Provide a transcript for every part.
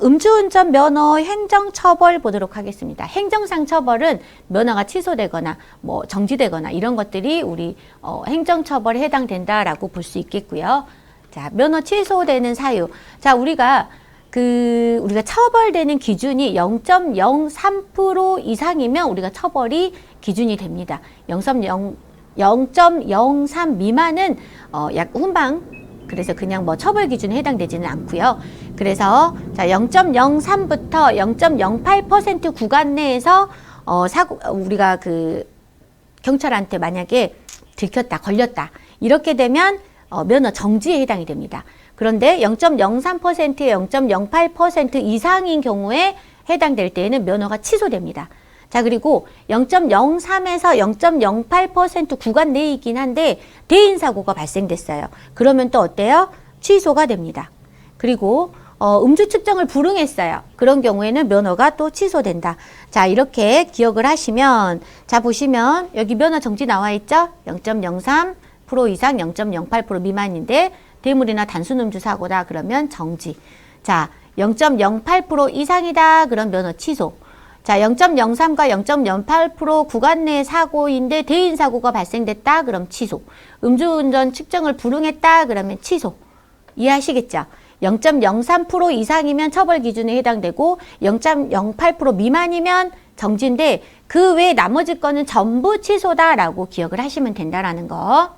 음주운전 면허 행정처벌 보도록 하겠습니다. 행정상 처벌은 면허가 취소되거나 뭐 정지되거나 이런 것들이 우리 행정처벌에 해당된다라고 볼 수 있겠고요. 자, 면허 취소되는 사유. 자, 우리가 처벌되는 기준이 0.03% 이상이면 우리가 처벌이 기준이 됩니다. 0.03 미만은 약 훈방, 그래서 그냥 뭐 처벌 기준에 해당되지는 않고요. 그래서 자, 0.03부터 0.08% 구간 내에서 우리가 경찰한테 만약에 들켰다, 걸렸다 이렇게 되면 면허 정지에 해당이 됩니다. 그런데 0.03%에 0.08% 이상인 경우에 해당될 때에는 면허가 취소됩니다. 자, 그리고 0.03에서 0.08% 구간 내이긴 한데 대인사고가 발생됐어요. 그러면 또 어때요? 취소가 됩니다. 그리고 음주 측정을 불응했어요. 그런 경우에는 면허가 또 취소된다. 자, 이렇게 기억을 하시면, 자, 보시면 여기 면허 정지 나와 있죠? 0.03% 이상 0.08% 미만인데 대물이나 단순 음주 사고다 그러면 정지. 자, 0.08% 이상이다 그럼 면허 취소. 자, 0.03과 0.08% 구간 내 사고인데 대인 사고가 발생됐다 그럼 취소. 음주운전 측정을 불응했다 그러면 취소. 이해하시겠죠? 0.03% 이상이면 처벌 기준에 해당되고 0.08% 미만이면 정지인데 그 외 나머지 거는 전부 취소다라고 기억을 하시면 된다라는 거.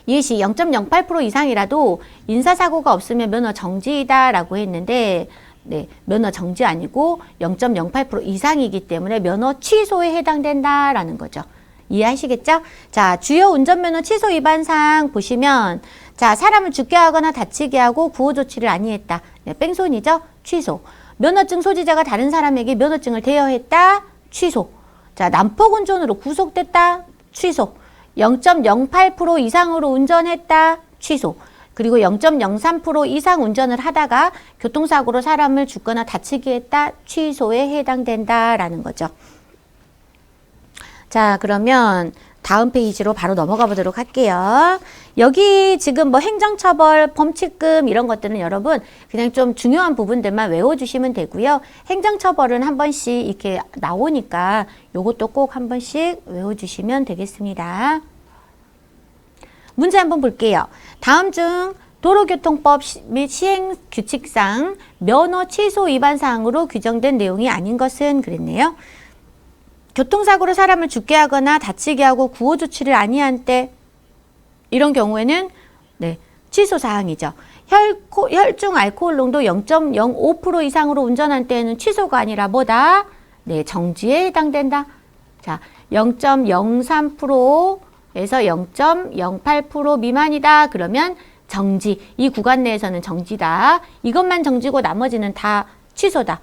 예시 0.08% 이상이라도 인사사고가 없으면 면허 정지이다라고 했는데 네, 면허 정지 아니고 0.08% 이상이기 때문에 면허 취소에 해당된다라는 거죠. 이해하시겠죠? 자, 주요 운전면허 취소 위반 사항 보시면 자, 사람을 죽게 하거나 다치게 하고 구호 조치를 아니했다. 네, 뺑소니죠? 취소. 면허증 소지자가 다른 사람에게 면허증을 대여했다. 취소. 자, 난폭 운전으로 구속됐다. 취소. 0.08% 이상으로 운전했다. 취소. 그리고 0.03% 이상 운전을 하다가 교통사고로 사람을 죽거나 다치게 했다. 취소에 해당된다라는 거죠. 자, 그러면 다음 페이지로 바로 넘어가 보도록 할게요. 여기 지금 뭐 행정처벌, 범칙금 이런 것들은 여러분 그냥 좀 중요한 부분들만 외워주시면 되고요. 행정처벌은 한 번씩 이렇게 나오니까 요것도 꼭 한 번씩 외워주시면 되겠습니다. 문제 한번 볼게요. 다음 중 도로교통법 및 시행규칙상 면허 취소 위반 사항으로 규정된 내용이 아닌 것은 그랬네요. 교통사고로 사람을 죽게 하거나 다치게 하고 구호 조치를 아니한 때 이런 경우에는 네, 취소 사항이죠. 혈중 알코올 농도 0.05% 이상으로 운전한 때에는 취소가 아니라 뭐다? 네, 정지에 해당된다. 자, 0.03%에서 0.08% 미만이다. 그러면 정지. 이 구간 내에서는 정지다. 이것만 정지고 나머지는 다 취소다.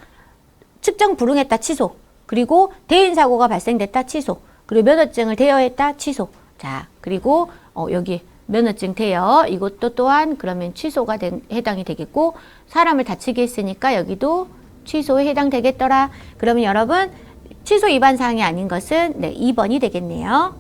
측정 불응했다. 취소. 그리고 대인사고가 발생됐다. 취소. 그리고 면허증을 대여했다. 취소. 자, 그리고 여기 면허증 대여. 이것도 또한 그러면 취소가 해당이 되겠고 사람을 다치게 했으니까 여기도 취소에 해당되겠더라. 그러면 여러분 취소 위반 사항이 아닌 것은 네, 2번이 되겠네요.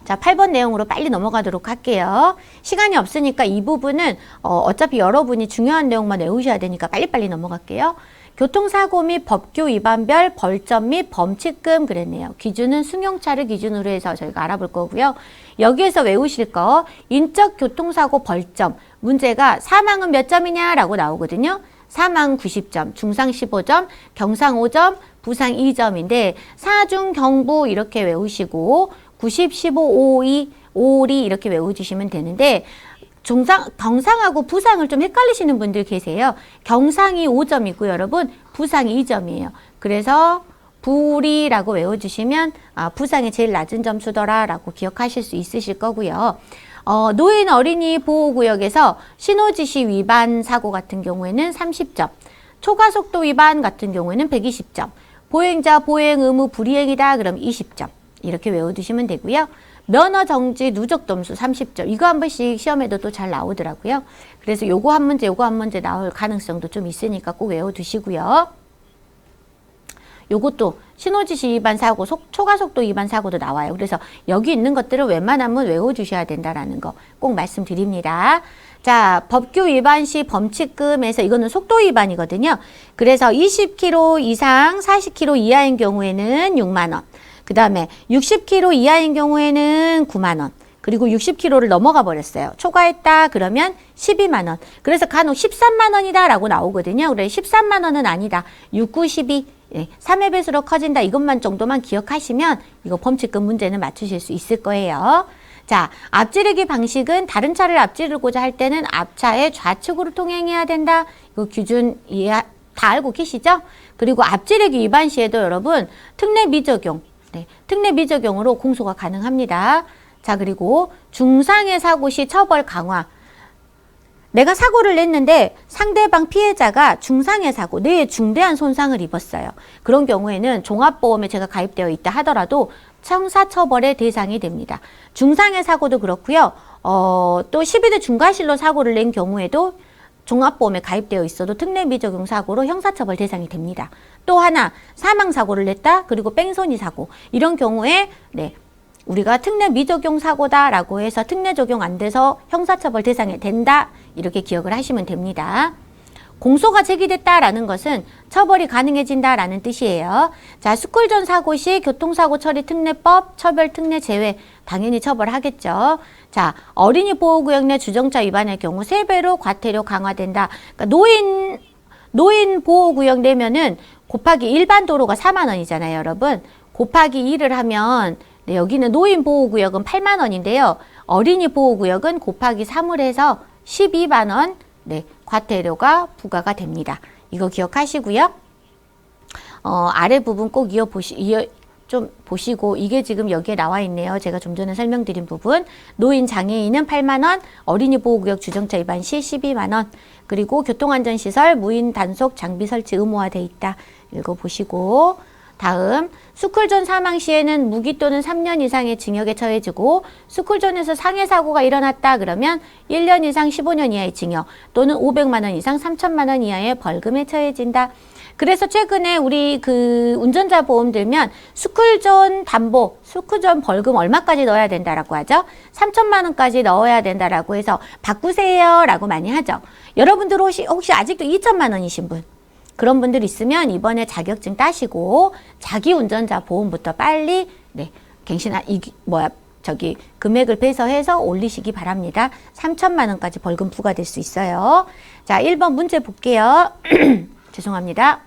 자, 8번 내용으로 빨리 넘어가도록 할게요. 시간이 없으니까 이 부분은 어차피 여러분이 중요한 내용만 외우셔야 되니까 빨리빨리 넘어갈게요. 교통사고 및 법규 위반별 벌점 및 범칙금 그랬네요. 기준은 승용차를 기준으로 해서 저희가 알아볼 거고요. 여기에서 외우실 거 인적 교통사고 벌점 문제가 사망은 몇 점이냐라고 나오거든요. 사망 90점, 중상 15점, 경상 5점, 부상 2점인데 사중 경부 이렇게 외우시고 90, 15, 52, 52 이렇게 외워주시면 되는데 경상하고 부상을 좀 헷갈리시는 분들 계세요. 경상이 5점이고 여러분 부상이 2점이에요. 그래서 불이라고 외워주시면 부상이 제일 낮은 점수더라 라고 기억하실 수 있으실 거고요. 노인 어린이 보호구역에서 신호지시 위반 사고 같은 경우에는 30점, 초과속도 위반 같은 경우에는 120점, 보행자 보행 의무 불이행이다 그럼 20점 이렇게 외워두시면 되고요. 면허 정지 누적 점수 30점. 이거 한 번씩 시험에도 또 잘 나오더라고요. 그래서 요거 한 문제 나올 가능성도 좀 있으니까 꼭 외워두시고요. 요것도 신호지시 위반 사고, 초과속도 위반 사고도 나와요. 그래서 여기 있는 것들을 웬만하면 외워주셔야 된다라는 거 꼭 말씀드립니다. 자, 법규 위반 시 범칙금에서 이거는 속도 위반이거든요. 그래서 20km 이상 40km 이하인 경우에는 6만 원. 그 다음에 60km 이하인 경우에는 9만 원. 그리고 60km를 넘어가 버렸어요. 초과했다 그러면 12만 원. 그래서 간혹 13만 원이다 라고 나오거든요. 그래 13만 원은 아니다. 6, 9, 12. 3의 배수로 커진다. 이것만 정도만 기억하시면 이거 범칙금 문제는 맞추실 수 있을 거예요. 자, 앞지르기 방식은 다른 차를 앞지르고자 할 때는 앞차의 좌측으로 통행해야 된다. 이거 기준 다 알고 계시죠? 그리고 앞지르기 위반 시에도 여러분 특례 미적용, 특례 미적용으로 공소가 가능합니다. 자, 그리고 중상해 사고 시 처벌 강화. 내가 사고를 냈는데 상대방 피해자가 중상해 사고, 뇌에 중대한 손상을 입었어요. 그런 경우에는 종합보험에 제가 가입되어 있다 하더라도 형사처벌의 대상이 됩니다. 중상해 사고도 그렇고요. 또 12대 중과실로 사고를 낸 경우에도 종합보험에 가입되어 있어도 특례 미적용 사고로 형사처벌 대상이 됩니다. 또 하나 사망사고를 냈다. 그리고 뺑소니 사고. 이런 경우에 우리가 특례 미적용 사고다라고 해서 특례 적용 안 돼서 형사처벌 대상이 된다. 이렇게 기억을 하시면 됩니다. 공소가 제기됐다라는 것은 처벌이 가능해진다라는 뜻이에요. 자, 스쿨존 사고 시 교통사고 처리 특례법 처벌 특례 제외 당연히 처벌하겠죠. 자, 어린이 보호구역 내 주정차 위반의 경우 3배로 과태료 강화된다. 그러니까 노인 보호구역 내면은 곱하기 일반 도로가 4만 원이잖아요, 여러분. 곱하기 2를 하면 여기는 노인 보호구역은 8만 원인데요. 어린이 보호구역은 곱하기 3을 해서 12만 원 과태료가 부과가 됩니다. 이거 기억하시고요. 아래 부분 꼭 좀 보시고 이게 지금 여기에 나와 있네요. 제가 좀 전에 설명드린 부분. 노인 장애인은 8만 원, 어린이 보호구역 주정차 위반 시 12만 원. 그리고 교통안전시설 무인 단속 장비 설치 의무화돼 있다. 읽어보시고 다음 스쿨존 사망 시에는 무기 또는 3년 이상의 징역에 처해지고 스쿨존에서 상해 사고가 일어났다 그러면 1년 이상 15년 이하의 징역 또는 500만 원 이상 3천만 원 이하의 벌금에 처해진다. 그래서 최근에 우리 그 운전자 보험 들면 스쿨존 담보, 스쿨존 벌금 얼마까지 넣어야 된다라고 하죠? 3천만 원까지 넣어야 된다라고 해서 바꾸세요 라고 많이 하죠. 여러분들 혹시 아직도 2천만 원이신 분? 그런 분들 있으면 이번에 자격증 따시고 자기 운전자 보험부터 빨리 금액을 배서해서 올리시기 바랍니다. 3천만 원까지 벌금 부과될 수 있어요. 자, 1번 문제 볼게요. 죄송합니다.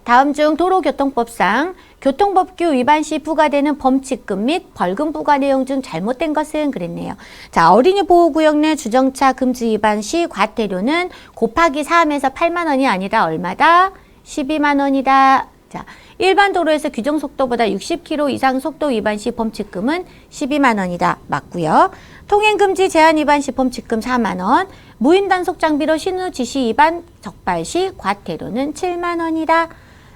다음 중 도로교통법상 교통법규 위반 시 부과되는 범칙금 및 벌금 부과 내용 중 잘못된 것은 그랬네요. 자, 어린이 보호구역 내 주정차 금지 위반 시 과태료는 곱하기 3에서 8만 원이 아니라 얼마다? 12만 원이다. 자, 일반 도로에서 규정 속도보다 60km 이상 속도 위반 시 범칙금은 12만 원이다. 맞고요. 통행금지 제한 위반 시 범칙금 4만 원. 무인 단속 장비로 신호 지시 위반 적발 시 과태료는 7만 원이다.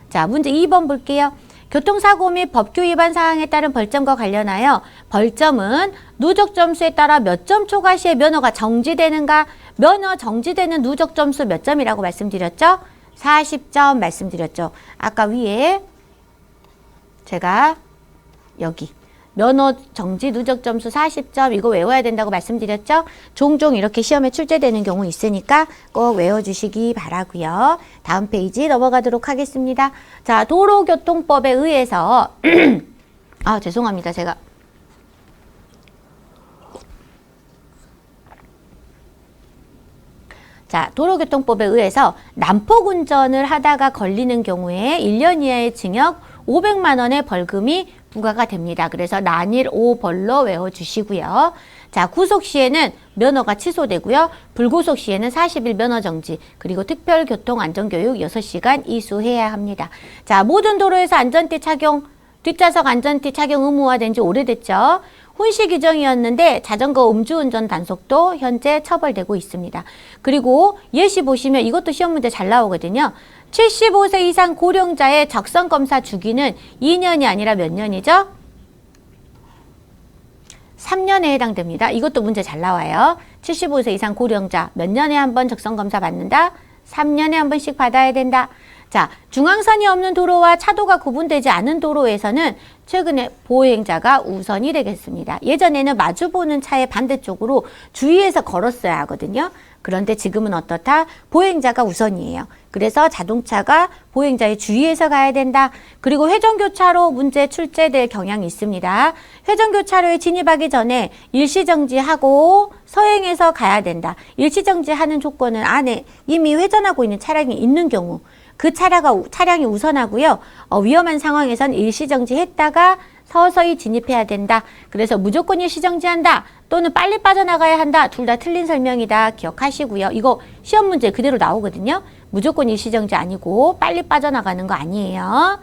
자, 문제 2번 볼게요. 교통사고 및 법규 위반 사항에 따른 벌점과 관련하여 벌점은 누적 점수에 따라 몇 점 초과 시에 면허가 정지되는가? 면허 정지되는 누적 점수 몇 점이라고 말씀드렸죠? 40점 말씀드렸죠. 아까 위에 제가 여기 면허 정지 누적 점수 40점 이거 외워야 된다고 말씀드렸죠? 종종 이렇게 시험에 출제되는 경우 있으니까 꼭 외워주시기 바라고요. 다음 페이지 넘어가도록 하겠습니다. 자, 도로교통법에 의해서 죄송합니다. 제가 자, 도로교통법에 의해서 난폭 운전을 하다가 걸리는 경우에 1년 이하의 징역 500만 원의 벌금이 부과가 됩니다. 그래서 난일 5벌로 외워주시고요. 자, 구속 시에는 면허가 취소되고요. 불구속 시에는 40일 면허 정지, 그리고 특별교통안전교육 6시간 이수해야 합니다. 자, 모든 도로에서 안전띠 착용, 뒷좌석 안전띠 착용 의무화된 지 오래됐죠. 훈시 규정이었는데 자전거 음주운전 단속도 현재 처벌되고 있습니다. 그리고 예시 보시면 이것도 시험 문제 잘 나오거든요. 75세 이상 고령자의 적성검사 주기는 2년이 아니라 몇 년이죠? 3년에 해당됩니다. 이것도 문제 잘 나와요. 75세 이상 고령자 몇 년에 한 번 적성검사 받는다? 3년에 한 번씩 받아야 된다. 자, 중앙선이 없는 도로와 차도가 구분되지 않은 도로에서는 최근에 보행자가 우선이 되겠습니다. 예전에는 마주보는 차의 반대쪽으로 주의해서 걸었어야 하거든요. 그런데 지금은 어떻다? 보행자가 우선이에요. 그래서 자동차가 보행자의 주의해서 가야 된다. 그리고 회전교차로 문제 출제될 경향이 있습니다. 회전교차로에 진입하기 전에 일시정지하고 서행해서 가야 된다. 일시정지하는 조건은 안에 이미 회전하고 있는 차량이 있는 경우 그 차량이 우선하고요. 위험한 상황에선 일시정지했다가 서서히 진입해야 된다. 그래서 무조건 일시정지한다. 또는 빨리 빠져나가야 한다. 둘 다 틀린 설명이다. 기억하시고요. 이거 시험 문제 그대로 나오거든요. 무조건 일시정지 아니고 빨리 빠져나가는 거 아니에요.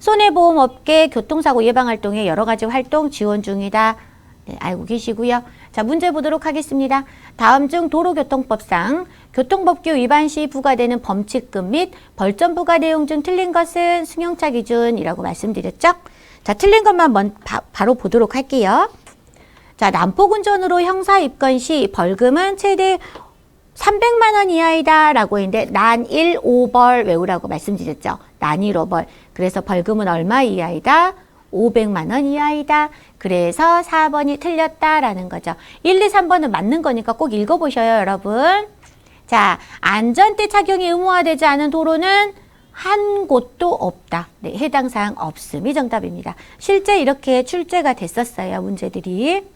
손해보험업계 교통사고 예방활동에 여러 가지 활동 지원 중이다. 네, 알고 계시고요. 자, 문제 보도록 하겠습니다. 다음 중 도로교통법상 교통법규 위반 시 부과되는 범칙금 및 벌점 부과 내용 중 틀린 것은 승용차 기준이라고 말씀드렸죠. 자, 틀린 것만 바로 보도록 할게요. 자, 난폭운전으로 형사 입건 시 벌금은 최대 300만 원 이하이다 라고 했는데 난 1, 5벌 외우라고 말씀드렸죠. 난 1, 5벌. 그래서 벌금은 얼마 이하이다? 500만 원 이하이다. 그래서 4번이 틀렸다라는 거죠. 1, 2, 3번은 맞는 거니까 꼭 읽어보셔요, 여러분. 자, 안전대 착용이 의무화되지 않은 도로는 한 곳도 없다. 네, 해당 사항 없음이 정답입니다. 실제 이렇게 출제가 됐었어요, 문제들이.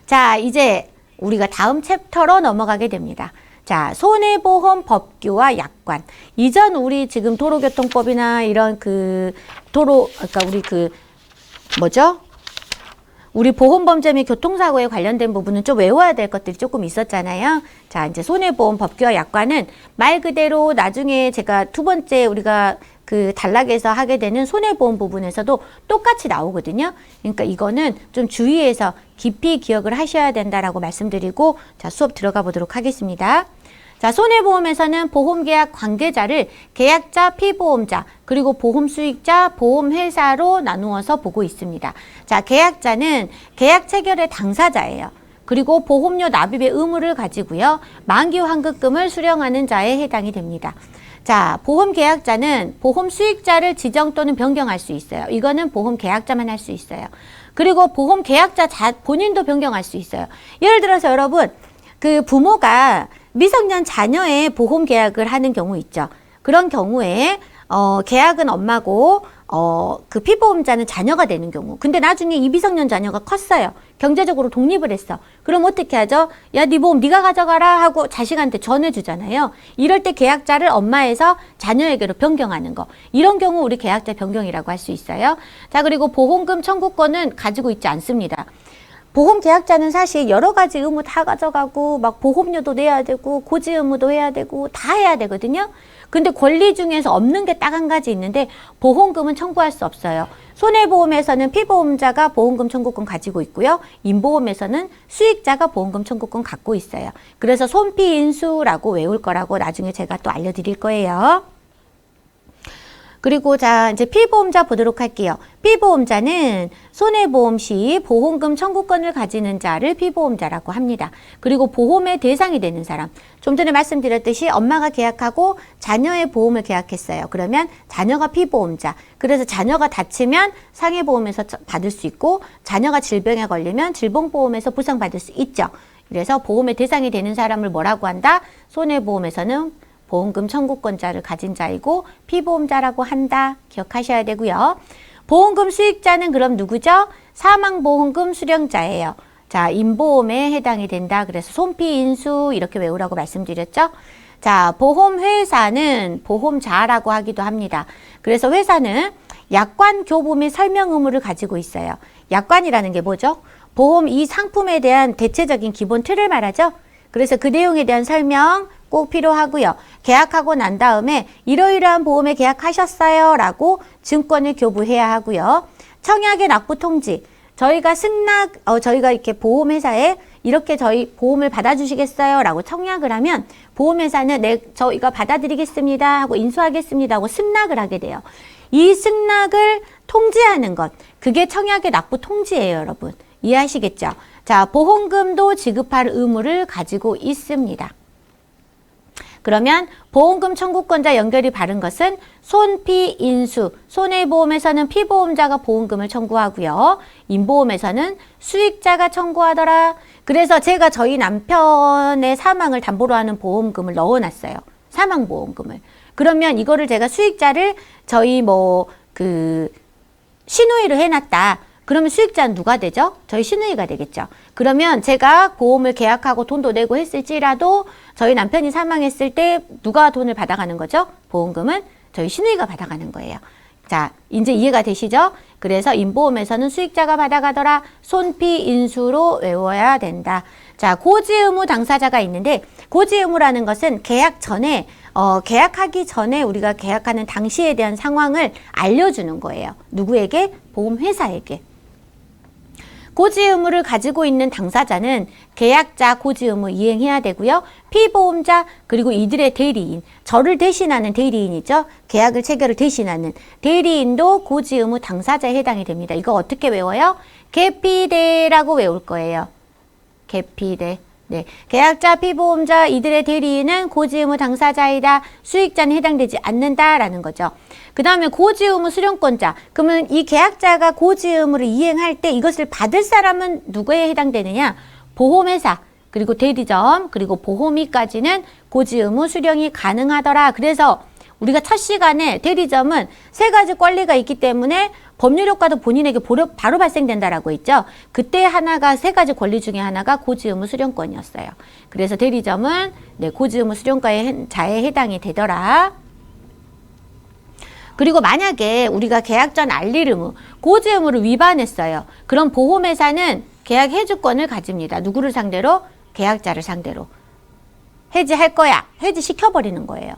자, 이제 우리가 다음 챕터로 넘어가게 됩니다. 자, 손해보험 법규와 약관. 이전 우리 지금 도로교통법이나 이런 그러니까 우리 우리 보험범죄 및 교통사고에 관련된 부분은 좀 외워야 될 것들이 조금 있었잖아요. 자, 이제 손해보험 법규와 약관은 말 그대로 나중에 제가 두 번째 우리가 그 단락에서 하게 되는 손해보험 부분에서도 똑같이 나오거든요. 그러니까 이거는 좀 주의해서 깊이 기억을 하셔야 된다라고 말씀드리고 자, 수업 들어가 보도록 하겠습니다. 자, 손해보험에서는 보험계약 관계자를 계약자, 피보험자, 그리고 보험수익자, 보험회사로 나누어서 보고 있습니다. 자, 계약자는 계약 체결의 당사자예요. 그리고 보험료 납입의 의무를 가지고요. 만기 환급금을 수령하는 자에 해당이 됩니다. 자, 보험계약자는 보험수익자를 지정 또는 변경할 수 있어요. 이거는 보험계약자만 할 수 있어요. 그리고 보험계약자 본인도 변경할 수 있어요. 예를 들어서 여러분, 그 부모가 미성년 자녀의 보험 계약을 하는 경우 있죠. 그런 경우에 계약은 엄마고 그 피보험자는 자녀가 되는 경우. 근데 나중에 이 미성년 자녀가 컸어요. 경제적으로 독립을 했어. 그럼 어떻게 하죠? 야, 네 보험 네가 가져가라 하고 자식한테 전해주잖아요. 이럴 때 계약자를 엄마에서 자녀에게로 변경하는 거. 이런 경우 우리 계약자 변경이라고 할 수 있어요. 자, 그리고 보험금 청구권은 가지고 있지 않습니다. 보험 계약자는 사실 여러 가지 의무 다 가져가고 막 보험료도 내야 되고 고지 의무도 해야 되고 다 해야 되거든요. 근데 권리 중에서 없는 게 딱 한 가지 있는데 보험금은 청구할 수 없어요. 손해보험에서는 피보험자가 보험금 청구권 가지고 있고요. 임보험에서는 수익자가 보험금 청구권 갖고 있어요. 그래서 손피인수라고 외울 거라고 나중에 제가 또 알려드릴 거예요. 그리고 자, 이제 피보험자 보도록 할게요. 피보험자는 손해보험 시 보험금 청구권을 가지는 자를 피보험자라고 합니다. 그리고 보험의 대상이 되는 사람. 좀 전에 말씀드렸듯이 엄마가 계약하고 자녀의 보험을 계약했어요. 그러면 자녀가 피보험자. 그래서 자녀가 다치면 상해보험에서 받을 수 있고 자녀가 질병에 걸리면 질병보험에서 보상받을 수 있죠. 그래서 보험의 대상이 되는 사람을 뭐라고 한다? 손해보험에서는 보험금 청구권자를 가진 자이고 피보험자라고 한다. 기억하셔야 되고요. 보험금 수익자는 그럼 누구죠? 사망보험금 수령자예요. 자, 임보험에 해당이 된다. 그래서 손피인수 이렇게 외우라고 말씀드렸죠. 자, 보험회사는 보험자라고 하기도 합니다. 그래서 회사는 약관 교부 및 설명 의무를 가지고 있어요. 약관이라는 게 뭐죠? 보험 이 상품에 대한 대체적인 기본 틀을 말하죠. 그래서 그 내용에 대한 설명 꼭 필요하고요. 계약하고 난 다음에 이러이러한 보험에 계약하셨어요 라고 증권을 교부해야 하고요. 청약의 납부 통지. 저희가 저희가 이렇게 보험회사에 이렇게 저희 보험을 받아주시겠어요 라고 청약을 하면 보험회사는 저희가 받아드리겠습니다 하고 인수하겠습니다 하고 승낙을 하게 돼요. 이 승낙을 통지하는 것. 그게 청약의 납부 통지예요, 여러분. 이해하시겠죠? 자, 보험금도 지급할 의무를 가지고 있습니다. 그러면 보험금 청구권자 연결이 바른 것은 손피인수. 손해보험에서는 피보험자가 보험금을 청구하고요. 인보험에서는 수익자가 청구하더라. 그래서 제가 저희 남편의 사망을 담보로 하는 보험금을 넣어놨어요. 사망보험금을. 그러면 이거를 제가 수익자를 저희 시누이로 해놨다. 그러면 수익자는 누가 되죠? 저희 시누이가 되겠죠. 그러면 제가 보험을 계약하고 돈도 내고 했을지라도 저희 남편이 사망했을 때 누가 돈을 받아가는 거죠? 보험금은 저희 시누이가 받아가는 거예요. 자, 이제 이해가 되시죠? 그래서 인보험에서는 수익자가 받아가더라. 손피인수로 외워야 된다. 자, 고지의무 당사자가 있는데 고지의무라는 것은 계약 전에 계약하기 전에 우리가 계약하는 당시에 대한 상황을 알려주는 거예요. 누구에게? 보험회사에게. 고지의무를 가지고 있는 당사자는 계약자 고지의무 이행해야 되고요. 피보험자 그리고 이들의 대리인, 저를 대신하는 대리인이죠. 계약을 체결을 대신하는 대리인도 고지의무 당사자에 해당이 됩니다. 이거 어떻게 외워요? 계피대라고 외울 거예요. 계피대. 네, 계약자, 피보험자, 이들의 대리인은 고지의무 당사자이다. 수익자는 해당되지 않는다라는 거죠. 그 다음에 고지의무 수령권자. 그러면 이 계약자가 고지의무를 이행할 때 이것을 받을 사람은 누구에 해당되느냐? 보험회사, 그리고 대리점, 그리고 보험이까지는 고지의무 수령이 가능하더라. 그래서 우리가 첫 시간에 대리점은 세 가지 권리가 있기 때문에 법률 효과도 본인에게 바로 발생된다라고 했죠. 그때 하나가 세 가지 권리 중에 하나가 고지의무 수령권이었어요. 그래서 대리점은 고지의무 수령자에 해당이 되더라. 그리고 만약에 우리가 계약 전 알릴 의무, 고지의무를 위반했어요. 그럼 보험회사는 계약 해주권을 가집니다. 누구를 상대로? 계약자를 상대로. 해지할 거야. 해지시켜버리는 거예요.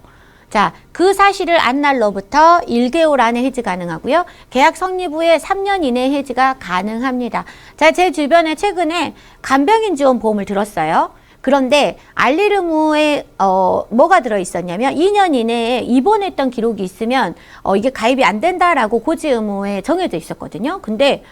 자, 그 사실을 안 날로부터 1개월 안에 해지 가능하고요. 계약 성립 후에 3년 이내 해지가 가능합니다. 자, 제 주변에 최근에 간병인 지원 보험을 들었어요. 그런데 알릴 의무에 뭐가 들어있었냐면 2년 이내에 입원했던 기록이 있으면 이게 가입이 안 된다라고 고지 의무에 정해져 있었거든요. 근데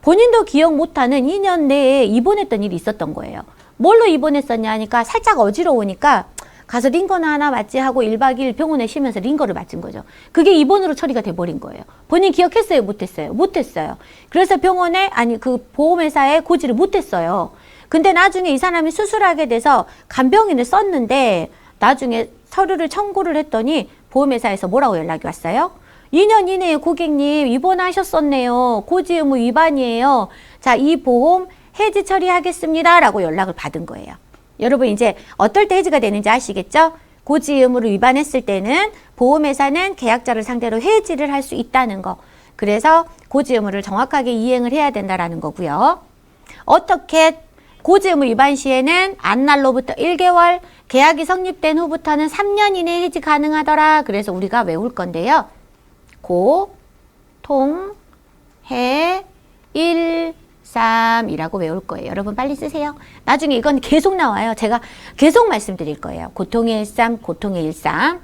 본인도 기억 못하는 2년 내에 입원했던 일이 있었던 거예요. 뭘로 입원했었냐 하니까 살짝 어지러우니까 가서 링거나 하나 맞지 하고 1박 2일 병원에 쉬면서 링거를 맞은 거죠. 그게 입원으로 처리가 돼버린 거예요. 본인 기억했어요? 못했어요? 못했어요. 그래서 병원에 그 보험회사에 고지를 못했어요. 근데 나중에 이 사람이 수술하게 돼서 간병인을 썼는데 나중에 서류를 청구를 했더니 보험회사에서 뭐라고 연락이 왔어요? 2년 이내에 고객님 입원하셨었네요. 고지 의무 위반이에요. 자, 이 보험 해지 처리하겠습니다. 라고 연락을 받은 거예요. 여러분 이제 어떨 때 해지가 되는지 아시겠죠? 고지 의무를 위반했을 때는 보험회사는 계약자를 상대로 해지를 할 수 있다는 거. 그래서 고지 의무를 정확하게 이행을 해야 된다라는 거고요. 어떻게 고지 의무 위반 시에는 안날로부터 1개월, 계약이 성립된 후부터는 3년 이내 해지 가능하더라. 그래서 우리가 외울 건데요. 고, 통, 해, 일, 3이라고 외울 거예요. 여러분 빨리 쓰세요. 나중에 이건 계속 나와요. 제가 계속 말씀드릴 거예요. 고통의 13, 고통의 13.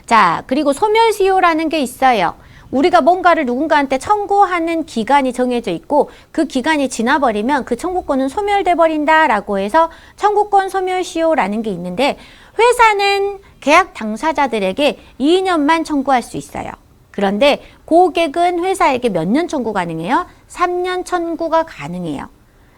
자, 그리고 소멸시효라는 게 있어요. 우리가 뭔가를 누군가한테 청구하는 기간이 정해져 있고 그 기간이 지나버리면 그 청구권은 소멸돼 버린다라고 해서 청구권 소멸시효라는 게 있는데 회사는 계약 당사자들에게 2년만 청구할 수 있어요. 그런데 고객은 회사에게 몇 년 청구 가능해요? 3년 청구가 가능해요.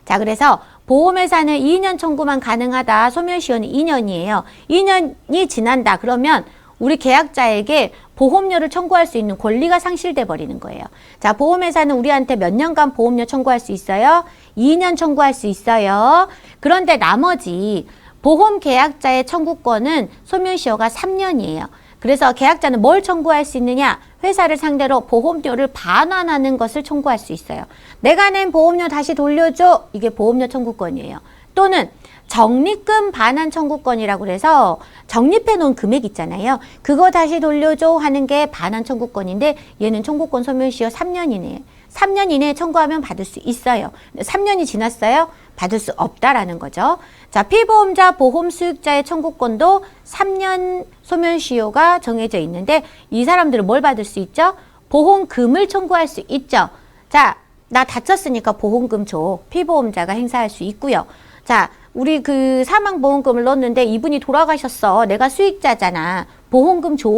자, 그래서 보험회사는 2년 청구만 가능하다. 소멸시효는 2년이에요. 2년이 지난다. 그러면 우리 계약자에게 보험료를 청구할 수 있는 권리가 상실돼 버리는 거예요. 자, 보험회사는 우리한테 몇 년간 보험료 청구할 수 있어요? 2년 청구할 수 있어요. 그런데 나머지 보험 계약자의 청구권은 소멸시효가 3년이에요. 그래서 계약자는 뭘 청구할 수 있느냐? 회사를 상대로 보험료를 반환하는 것을 청구할 수 있어요. 내가 낸 보험료 다시 돌려줘. 이게 보험료 청구권이에요. 또는 적립금 반환 청구권이라고 해서 적립해 놓은 금액 있잖아요. 그거 다시 돌려줘 하는 게 반환 청구권인데 얘는 청구권 소멸시효 3년 이내에 3년 이내에 청구하면 받을 수 있어요. 3년이 지났어요? 받을 수 없다라는 거죠. 자, 피보험자 보험 수익자의 청구권도 3년 소멸시효가 정해져 있는데 이 사람들은 뭘 받을 수 있죠? 보험금을 청구할 수 있죠. 자, 나 다쳤으니까 보험금 줘. 피보험자가 행사할 수 있고요. 자, 우리 그 사망보험금을 넣었는데 이분이 돌아가셨어. 내가 수익자잖아. 보험금 줘.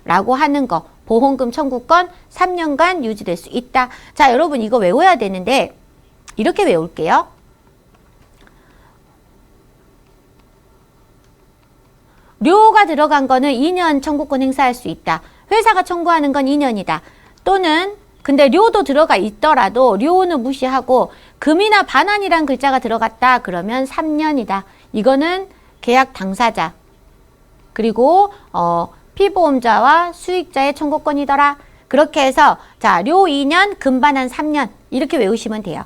라고 하는 거. 보험금 청구권 3년간 유지될 수 있다. 자, 여러분 이거 외워야 되는데 이렇게 외울게요. 료가 들어간 거는 2년 청구권 행사할 수 있다. 회사가 청구하는 건 2년이다. 또는 근데 료도 들어가 있더라도 료는 무시하고 금이나 반환이란 글자가 들어갔다. 그러면 3년이다. 이거는 계약 당사자 그리고 피보험자와 수익자의 청구권이더라. 그렇게 해서 자, 료 2년, 금반환 3년 이렇게 외우시면 돼요.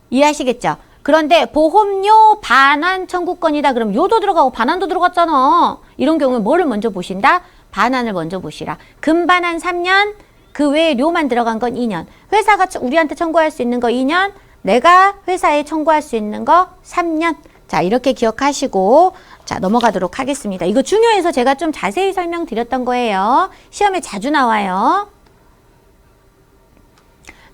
이해하시겠죠? 그런데 보험료 반환 청구권이다. 그럼 요도 들어가고 반환도 들어갔잖아. 이런 경우에 뭐를 먼저 보신다? 반환을 먼저 보시라. 금반환 3년, 그 외에 료만 들어간 건 2년. 회사가 우리한테 청구할 수 있는 거 2년, 내가 회사에 청구할 수 있는 거 3년. 자, 이렇게 기억하시고 자, 넘어가도록 하겠습니다. 이거 중요해서 제가 좀 자세히 설명드렸던 거예요. 시험에 자주 나와요.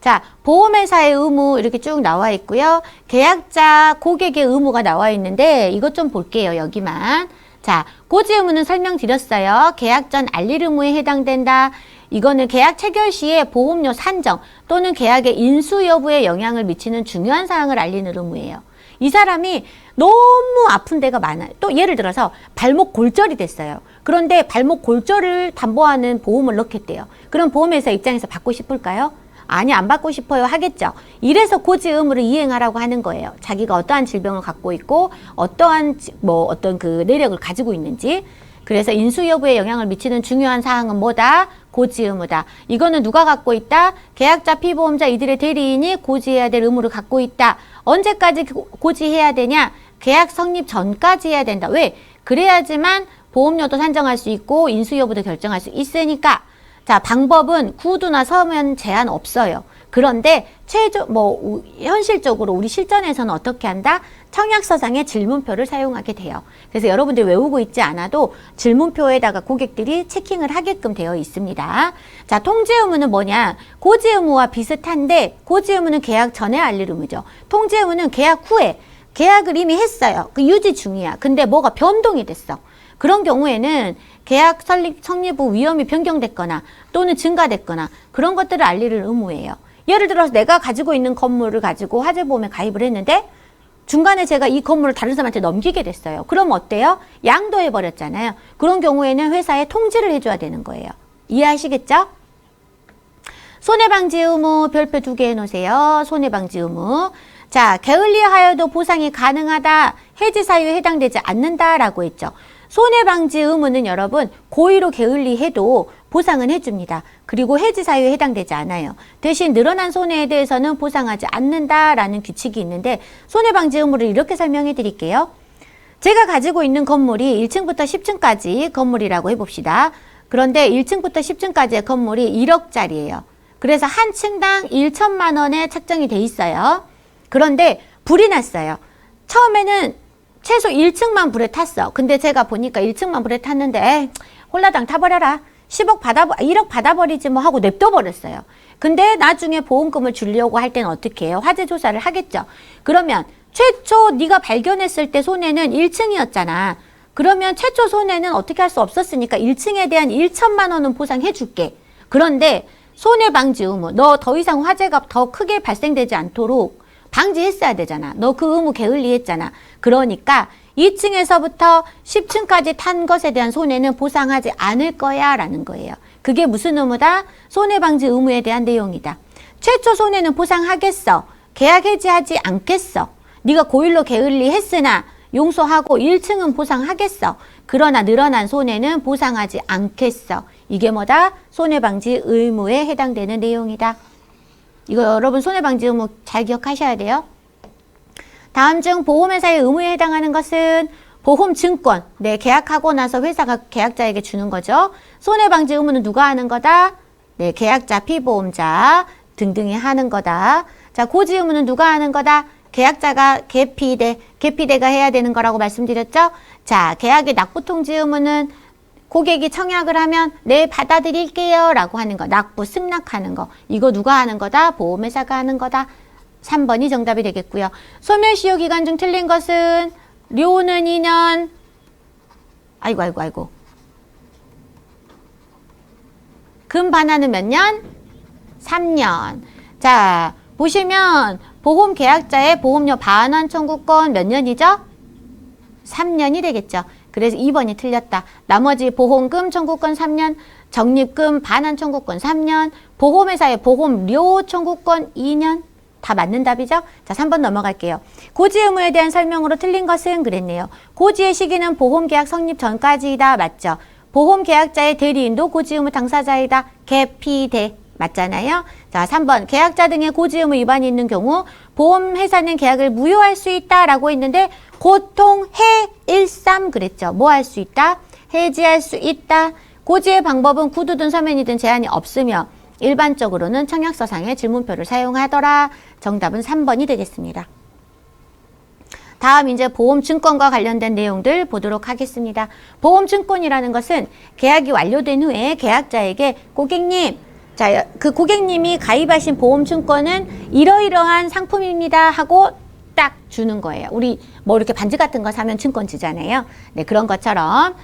자, 보험회사의 의무 이렇게 쭉 나와 있고요. 계약자, 고객의 의무가 나와 있는데 이것 좀 볼게요. 여기만. 자, 고지 의무는 설명드렸어요. 계약 전 알릴 의무에 해당된다. 이거는 계약 체결 시에 보험료 산정 또는 계약의 인수 여부에 영향을 미치는 중요한 사항을 알리는 의무예요. 이 사람이 너무 아픈 데가 많아요. 또 예를 들어서 발목 골절이 됐어요. 그런데 발목 골절을 담보하는 보험을 넣겠대요. 그럼 보험회사 입장에서 받고 싶을까요? 아니, 안 받고 싶어요 하겠죠. 이래서 고지 의무를 이행하라고 하는 거예요. 자기가 어떠한 질병을 갖고 있고 어떠한 어떤 그 내력을 가지고 있는지. 그래서 인수 여부에 영향을 미치는 중요한 사항은 뭐다? 고지 의무다. 이거는 누가 갖고 있다? 계약자, 피보험자 이들의 대리인이 고지해야 될 의무를 갖고 있다. 언제까지 고지해야 되냐? 계약 성립 전까지 해야 된다. 왜? 그래야지만 보험료도 산정할 수 있고 인수 여부도 결정할 수 있으니까. 자, 방법은 구두나 서면 제한 없어요. 그런데 현실적으로 우리 실전에서는 어떻게 한다? 청약서상의 질문표를 사용하게 돼요. 그래서 여러분들이 외우고 있지 않아도 질문표에다가 고객들이 체킹을 하게끔 되어 있습니다. 자, 통지 의무는 뭐냐? 고지 의무와 비슷한데 고지 의무는 계약 전에 알릴 의무죠. 통지 의무는 계약 후에 계약을 이미 했어요. 그 유지 중이야. 근데 뭐가 변동이 됐어. 그런 경우에는 계약 성립 후 위험이 변경됐거나 또는 증가됐거나 그런 것들을 알릴 의무예요. 예를 들어서 내가 가지고 있는 건물을 가지고 화재보험에 가입을 했는데 중간에 제가 이 건물을 다른 사람한테 넘기게 됐어요. 그럼 어때요? 양도해버렸잖아요. 그런 경우에는 회사에 통지를 해줘야 되는 거예요. 이해하시겠죠? 손해방지 의무 별표 2개 해놓으세요. 손해방지 의무. 자, 게을리하여도 보상이 가능하다. 해지 사유에 해당되지 않는다라고 했죠. 손해방지 의무는 여러분 고의로 게을리해도 보상은 해줍니다. 그리고 해지 사유에 해당되지 않아요. 대신 늘어난 손해에 대해서는 보상하지 않는다라는 규칙이 있는데 손해방지 의무를 이렇게 설명해 드릴게요. 제가 가지고 있는 건물이 1층부터 10층까지 건물이라고 해봅시다. 그런데 1층부터 10층까지의 건물이 1억짜리예요. 그래서 한 층당 1천만 원에 책정이 돼 있어요. 그런데 불이 났어요. 처음에는 최소 1층만 불에 탔어. 근데 제가 보니까 1층만 불에 탔는데 홀라당 타버려라. 1억 받아버리지 뭐 하고 냅둬버렸어요. 근데 나중에 보험금을 주려고 할 때는 어떻게 해요? 화재 조사를 하겠죠. 그러면 최초 네가 발견했을 때 손해는 1층이었잖아. 그러면 최초 손해는 어떻게 할 수 없었으니까 1층에 대한 1천만 원은 보상해 줄게. 그런데 손해방지 의무, 너 더 이상 화재가 더 크게 발생되지 않도록 방지했어야 되잖아. 너 그 의무 게을리했잖아. 그러니까 2층에서부터 10층까지 탄 것에 대한 손해는 보상하지 않을 거야 라는 거예요. 그게 무슨 의무다? 손해방지 의무에 대한 내용이다. 최초 손해는 보상하겠어. 계약 해지하지 않겠어. 네가 고의로 게을리했으나 용서하고 1층은 보상하겠어. 그러나 늘어난 손해는 보상하지 않겠어. 이게 뭐다? 손해방지 의무에 해당되는 내용이다. 이거 여러분 손해방지 의무 잘 기억하셔야 돼요. 다음 중 보험회사의 의무에 해당하는 것은 보험증권. 네, 계약하고 나서 회사가 계약자에게 주는 거죠. 손해방지 의무는 누가 하는 거다? 네, 계약자, 피보험자 등등이 하는 거다. 자, 고지 의무는 누가 하는 거다? 계약자가 계피대가 해야 되는 거라고 말씀드렸죠. 자, 계약의 납부통지 의무는 고객이 청약을 하면 네 받아들일게요 라고 하는 거. 납부 승낙하는 거. 이거 누가 하는 거다? 보험회사가 하는 거다. 3번이 정답이 되겠고요. 소멸시효 기간 중 틀린 것은 료는 2년. 아이고. 금 반환은 몇 년? 3년. 자, 보시면 보험 계약자의 보험료 반환 청구권 몇 년이죠? 3년이 되겠죠. 그래서 2번이 틀렸다. 나머지 보험금 청구권 3년, 적립금 반환 청구권 3년, 보험회사의 보험료 청구권 2년. 다 맞는 답이죠? 자, 3번 넘어갈게요. 고지 의무에 대한 설명으로 틀린 것은 그랬네요. 고지의 시기는 보험계약 성립 전까지이다. 맞죠? 보험계약자의 대리인도 고지 의무 당사자이다. 개피돼. 맞잖아요? 자, 3번. 계약자 등의 고지 의무 위반이 있는 경우 보험회사는 계약을 무효할 수 있다라고 했는데 고통 해일삼 그랬죠. 뭐 할 수 있다? 해지할 수 있다. 고지의 방법은 구두든 서면이든 제한이 없으며 일반적으로는 청약서상의 질문표를 사용하더라. 정답은 3번이 되겠습니다. 다음 이제 보험증권과 관련된 내용들 보도록 하겠습니다. 보험증권이라는 것은 계약이 완료된 후에 계약자에게 고객님, 자, 그 고객님이 가입하신 보험증권은 이러이러한 상품입니다 하고 딱 주는 거예요. 우리 뭐 이렇게 반지 같은 거 사면 증권 주잖아요. 네, 그런 것처럼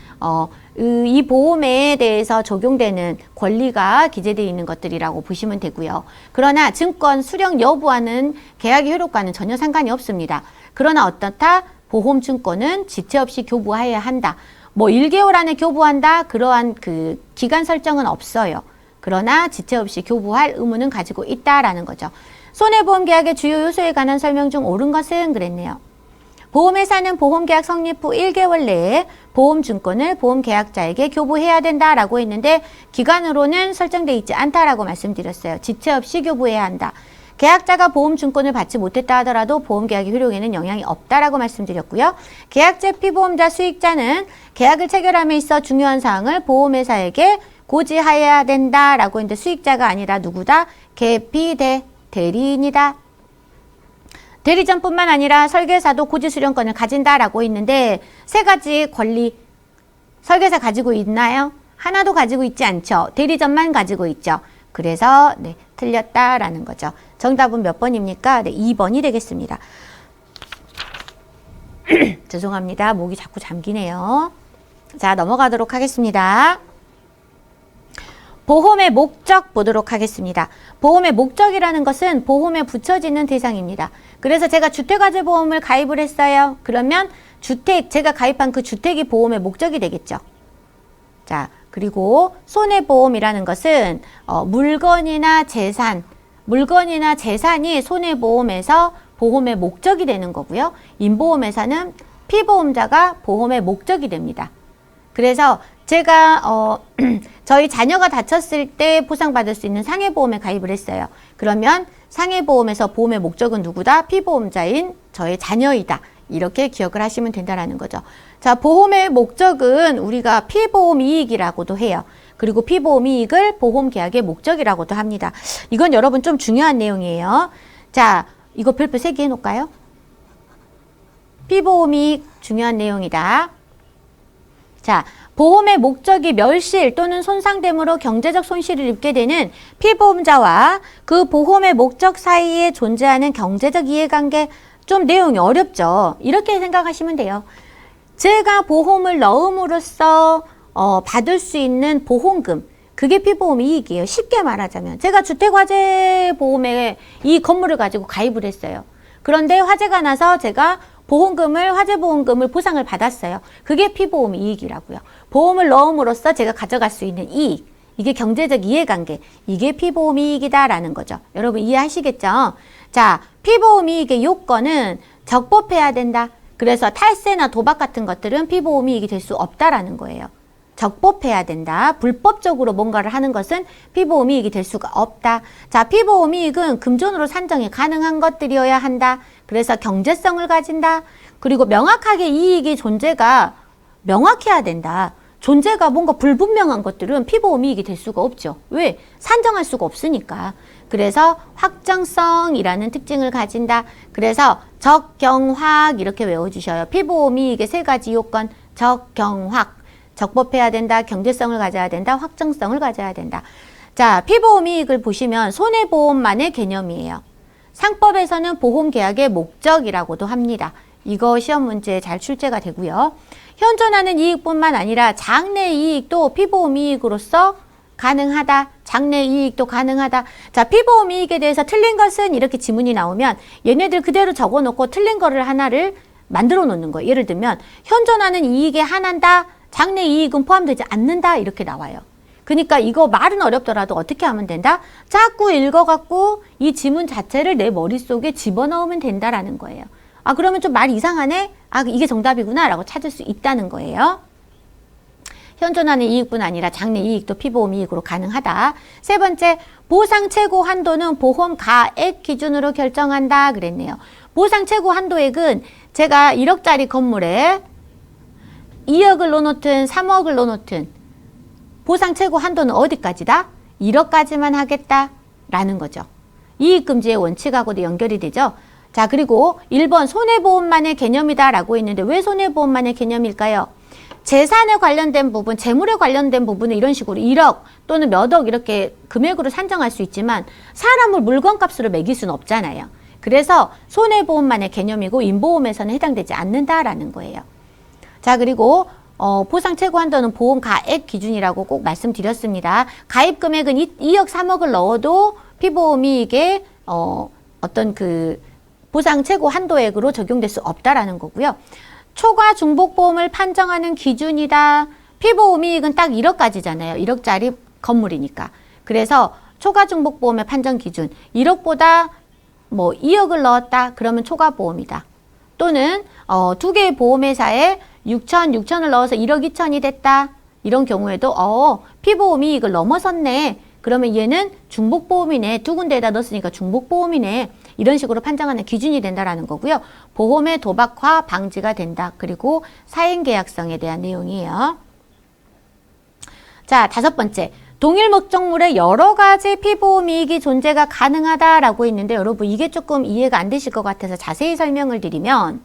이 보험에 대해서 적용되는 권리가 기재되어 있는 것들이라고 보시면 되고요. 그러나 증권 수령 여부와는 계약의 효력과는 전혀 상관이 없습니다. 그러나 어떻다? 보험증권은 지체 없이 교부해야 한다. 뭐 1개월 안에 교부한다. 그러한 그 기간 설정은 없어요. 그러나 지체 없이 교부할 의무는 가지고 있다라는 거죠. 손해보험 계약의 주요 요소에 관한 설명 중 옳은 것은 그랬네요. 보험회사는 보험계약 성립 후 1개월 내에 보험증권을 보험계약자에게 교부해야 된다라고 했는데 기간으로는 설정되어 있지 않다라고 말씀드렸어요. 지체 없이 교부해야 한다. 계약자가 보험증권을 받지 못했다 하더라도 보험계약의 효력에는 영향이 없다라고 말씀드렸고요. 계약제 피보험자 수익자는 계약을 체결함에 있어 중요한 사항을 보험회사에게 고지하여야 된다라고 했는데 수익자가 아니라 누구다? 개피대 대리인이다. 대리점뿐만 아니라 설계사도 고지 수령권을 가진다라고 했는데 세 가지 권리 설계사 가지고 있나요? 하나도 가지고 있지 않죠. 대리점만 가지고 있죠. 그래서 네, 틀렸다라는 거죠. 정답은 몇 번입니까? 네, 2번이 되겠습니다. 죄송합니다. 목이 자꾸 잠기네요. 자, 넘어가도록 하겠습니다. 보험의 목적 보도록 하겠습니다. 보험의 목적이라는 것은 보험에 붙여지는 대상입니다. 그래서 제가 주택화재보험을 가입을 했어요. 그러면 제가 가입한 그 주택이 보험의 목적이 되겠죠. 자, 그리고 손해보험이라는 것은 물건이나 재산이 손해보험에서 보험의 목적이 되는 거고요. 임보험에서는 피보험자가 보험의 목적이 됩니다. 그래서 제가 저희 자녀가 다쳤을 때 보상받을 수 있는 상해보험에 가입을 했어요. 그러면 상해보험에서 보험의 목적은 누구다? 피보험자인 저의 자녀이다. 이렇게 기억을 하시면 된다는 거죠. 자, 보험의 목적은 우리가 피보험 이익이라고도 해요. 그리고 피보험 이익을 보험계약의 목적이라고도 합니다. 이건 여러분 좀 중요한 내용이에요. 자, 이거 별표 3개 해놓을까요? 피보험 이익 중요한 내용이다. 자, 보험의 목적이 멸실 또는 손상됨으로 경제적 손실을 입게 되는 피보험자와 그 보험의 목적 사이에 존재하는 경제적 이해관계, 좀 내용이 어렵죠. 이렇게 생각하시면 돼요. 제가 보험을 넣음으로써 받을 수 있는 보험금, 그게 피보험 이익이에요. 쉽게 말하자면 제가 주택화재 보험에 이 건물을 가지고 가입을 했어요. 그런데 화재가 나서 제가 화재보험금을 보상을 받았어요. 그게 피보험 이익이라고요. 보험을 넣음으로써 제가 가져갈 수 있는 이익, 이게 경제적 이해관계, 이게 피보험 이익이다라는 거죠. 여러분 이해하시겠죠? 자, 피보험 이익의 요건은 적법해야 된다. 그래서 탈세나 도박 같은 것들은 피보험 이익이 될 수 없다라는 거예요. 적법해야 된다. 불법적으로 뭔가를 하는 것은 피보험 이익이 될 수가 없다. 자, 피보험 이익은 금전으로 산정이 가능한 것들이어야 한다. 그래서 경제성을 가진다. 그리고 명확하게 이익의 존재가 명확해야 된다. 존재가 뭔가 불분명한 것들은 피보험 이익이 될 수가 없죠. 왜? 산정할 수가 없으니까. 그래서 확정성이라는 특징을 가진다. 그래서 적경확 이렇게 외워주셔요. 피보험 이익의 3가지 요건. 적경확. 적법해야 된다. 경제성을 가져야 된다. 확정성을 가져야 된다. 자, 피보험 이익을 보시면 손해보험만의 개념이에요. 상법에서는 보험계약의 목적이라고도 합니다. 이거 시험 문제에 잘 출제가 되고요. 현존하는 이익뿐만 아니라 장래 이익도 피보험 이익으로서 가능하다. 장래 이익도 가능하다. 자, 피보험 이익에 대해서 틀린 것은 이렇게 지문이 나오면 얘네들 그대로 적어놓고 틀린 거를 하나를 만들어 놓는 거예요. 예를 들면 현존하는 이익에 한한다. 장래 이익은 포함되지 않는다. 이렇게 나와요. 그러니까 이거 말은 어렵더라도 어떻게 하면 된다? 자꾸 읽어갖고 이 지문 자체를 내 머릿속에 집어넣으면 된다라는 거예요. 아, 그러면 좀 말 이상하네? 아, 이게 정답이구나 라고 찾을 수 있다는 거예요. 현존하는 이익뿐 아니라 장래 이익도 피보험 이익으로 가능하다. 세 번째, 보상 최고 한도는 보험 가액 기준으로 결정한다 그랬네요. 보상 최고 한도액은 제가 1억짜리 건물에 2억을 넣어놓든 3억을 넣어놓든 보상 최고 한도는 어디까지다? 1억까지만 하겠다라는 거죠. 이익금지의 원칙하고도 연결이 되죠. 자, 그리고 1번 손해보험만의 개념이다라고 했는데 왜 손해보험만의 개념일까요? 재산에 관련된 부분, 재물에 관련된 부분은 이런 식으로 1억 또는 몇억 이렇게 금액으로 산정할 수 있지만 사람을 물건값으로 매길 수는 없잖아요. 그래서 손해보험만의 개념이고 인보험에서는 해당되지 않는다라는 거예요. 자, 그리고 보상 최고 한도는 보험 가액 기준이라고 꼭 말씀드렸습니다. 가입 금액은 2억, 3억을 넣어도 피보험이익에 어떤 그 보상 최고 한도액으로 적용될 수 없다라는 거고요. 초과 중복보험을 판정하는 기준이다. 피보험이익은 딱 1억까지잖아요. 1억짜리 건물이니까. 그래서 초과 중복보험의 판정 기준 1억보다 뭐 2억을 넣었다. 그러면 초과보험이다. 또는 두 개의 보험회사에 6천을 넣어서 1억 2천이 됐다. 이런 경우에도 피보험이익을 넘어섰네. 그러면 얘는 중복보험이네. 두 군데에다 넣었으니까 중복보험이네. 이런 식으로 판정하는 기준이 된다라는 거고요. 보험의 도박화 방지가 된다. 그리고 사행계약성에 대한 내용이에요. 자, 5번째. 동일 목적물에 여러 가지 피보험 이익이 존재가 가능하다라고 했는데 여러분 이게 조금 이해가 안 되실 것 같아서 자세히 설명을 드리면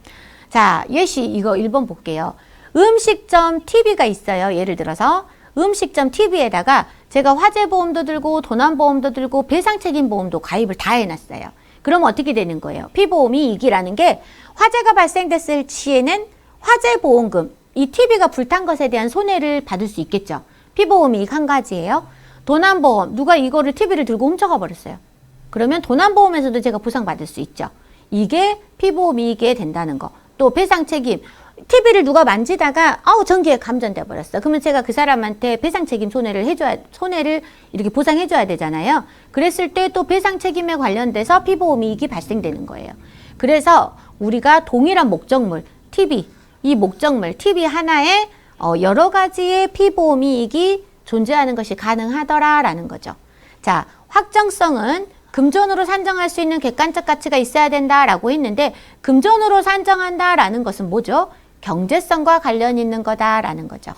자, 예시 이거 1번 볼게요. 음식점 TV가 있어요. 예를 들어서 음식점 TV에다가 제가 화재보험도 들고 도난보험도 들고 배상책임보험도 가입을 다 해놨어요. 그러면 어떻게 되는 거예요? 피보험 이익이라는 게 화재가 발생됐을 시에는 화재보험금, 이 TV가 불탄 것에 대한 손해를 받을 수 있겠죠. 피보험 이익 한 가지예요. 도난보험, 누가 이거를 TV를 들고 훔쳐가 버렸어요. 그러면 도난보험에서도 제가 보상받을 수 있죠. 이게 피보험 이익에 된다는 거. 또 배상책임, TV를 누가 만지다가 전기에 감전돼 버렸어. 그러면 제가 그 사람한테 배상책임 손해를 이렇게 보상해줘야 되잖아요. 그랬을 때 또 배상책임에 관련돼서 피보험 이익이 발생되는 거예요. 그래서 우리가 동일한 목적물, TV, 이 목적물, TV 하나에 여러 가지의 피보험 이익이 존재하는 것이 가능하더라라는 거죠. 자, 확정성은 금전으로 산정할 수 있는 객관적 가치가 있어야 된다라고 했는데 금전으로 산정한다라는 것은 뭐죠? 경제성과 관련 있는 거다라는 거죠.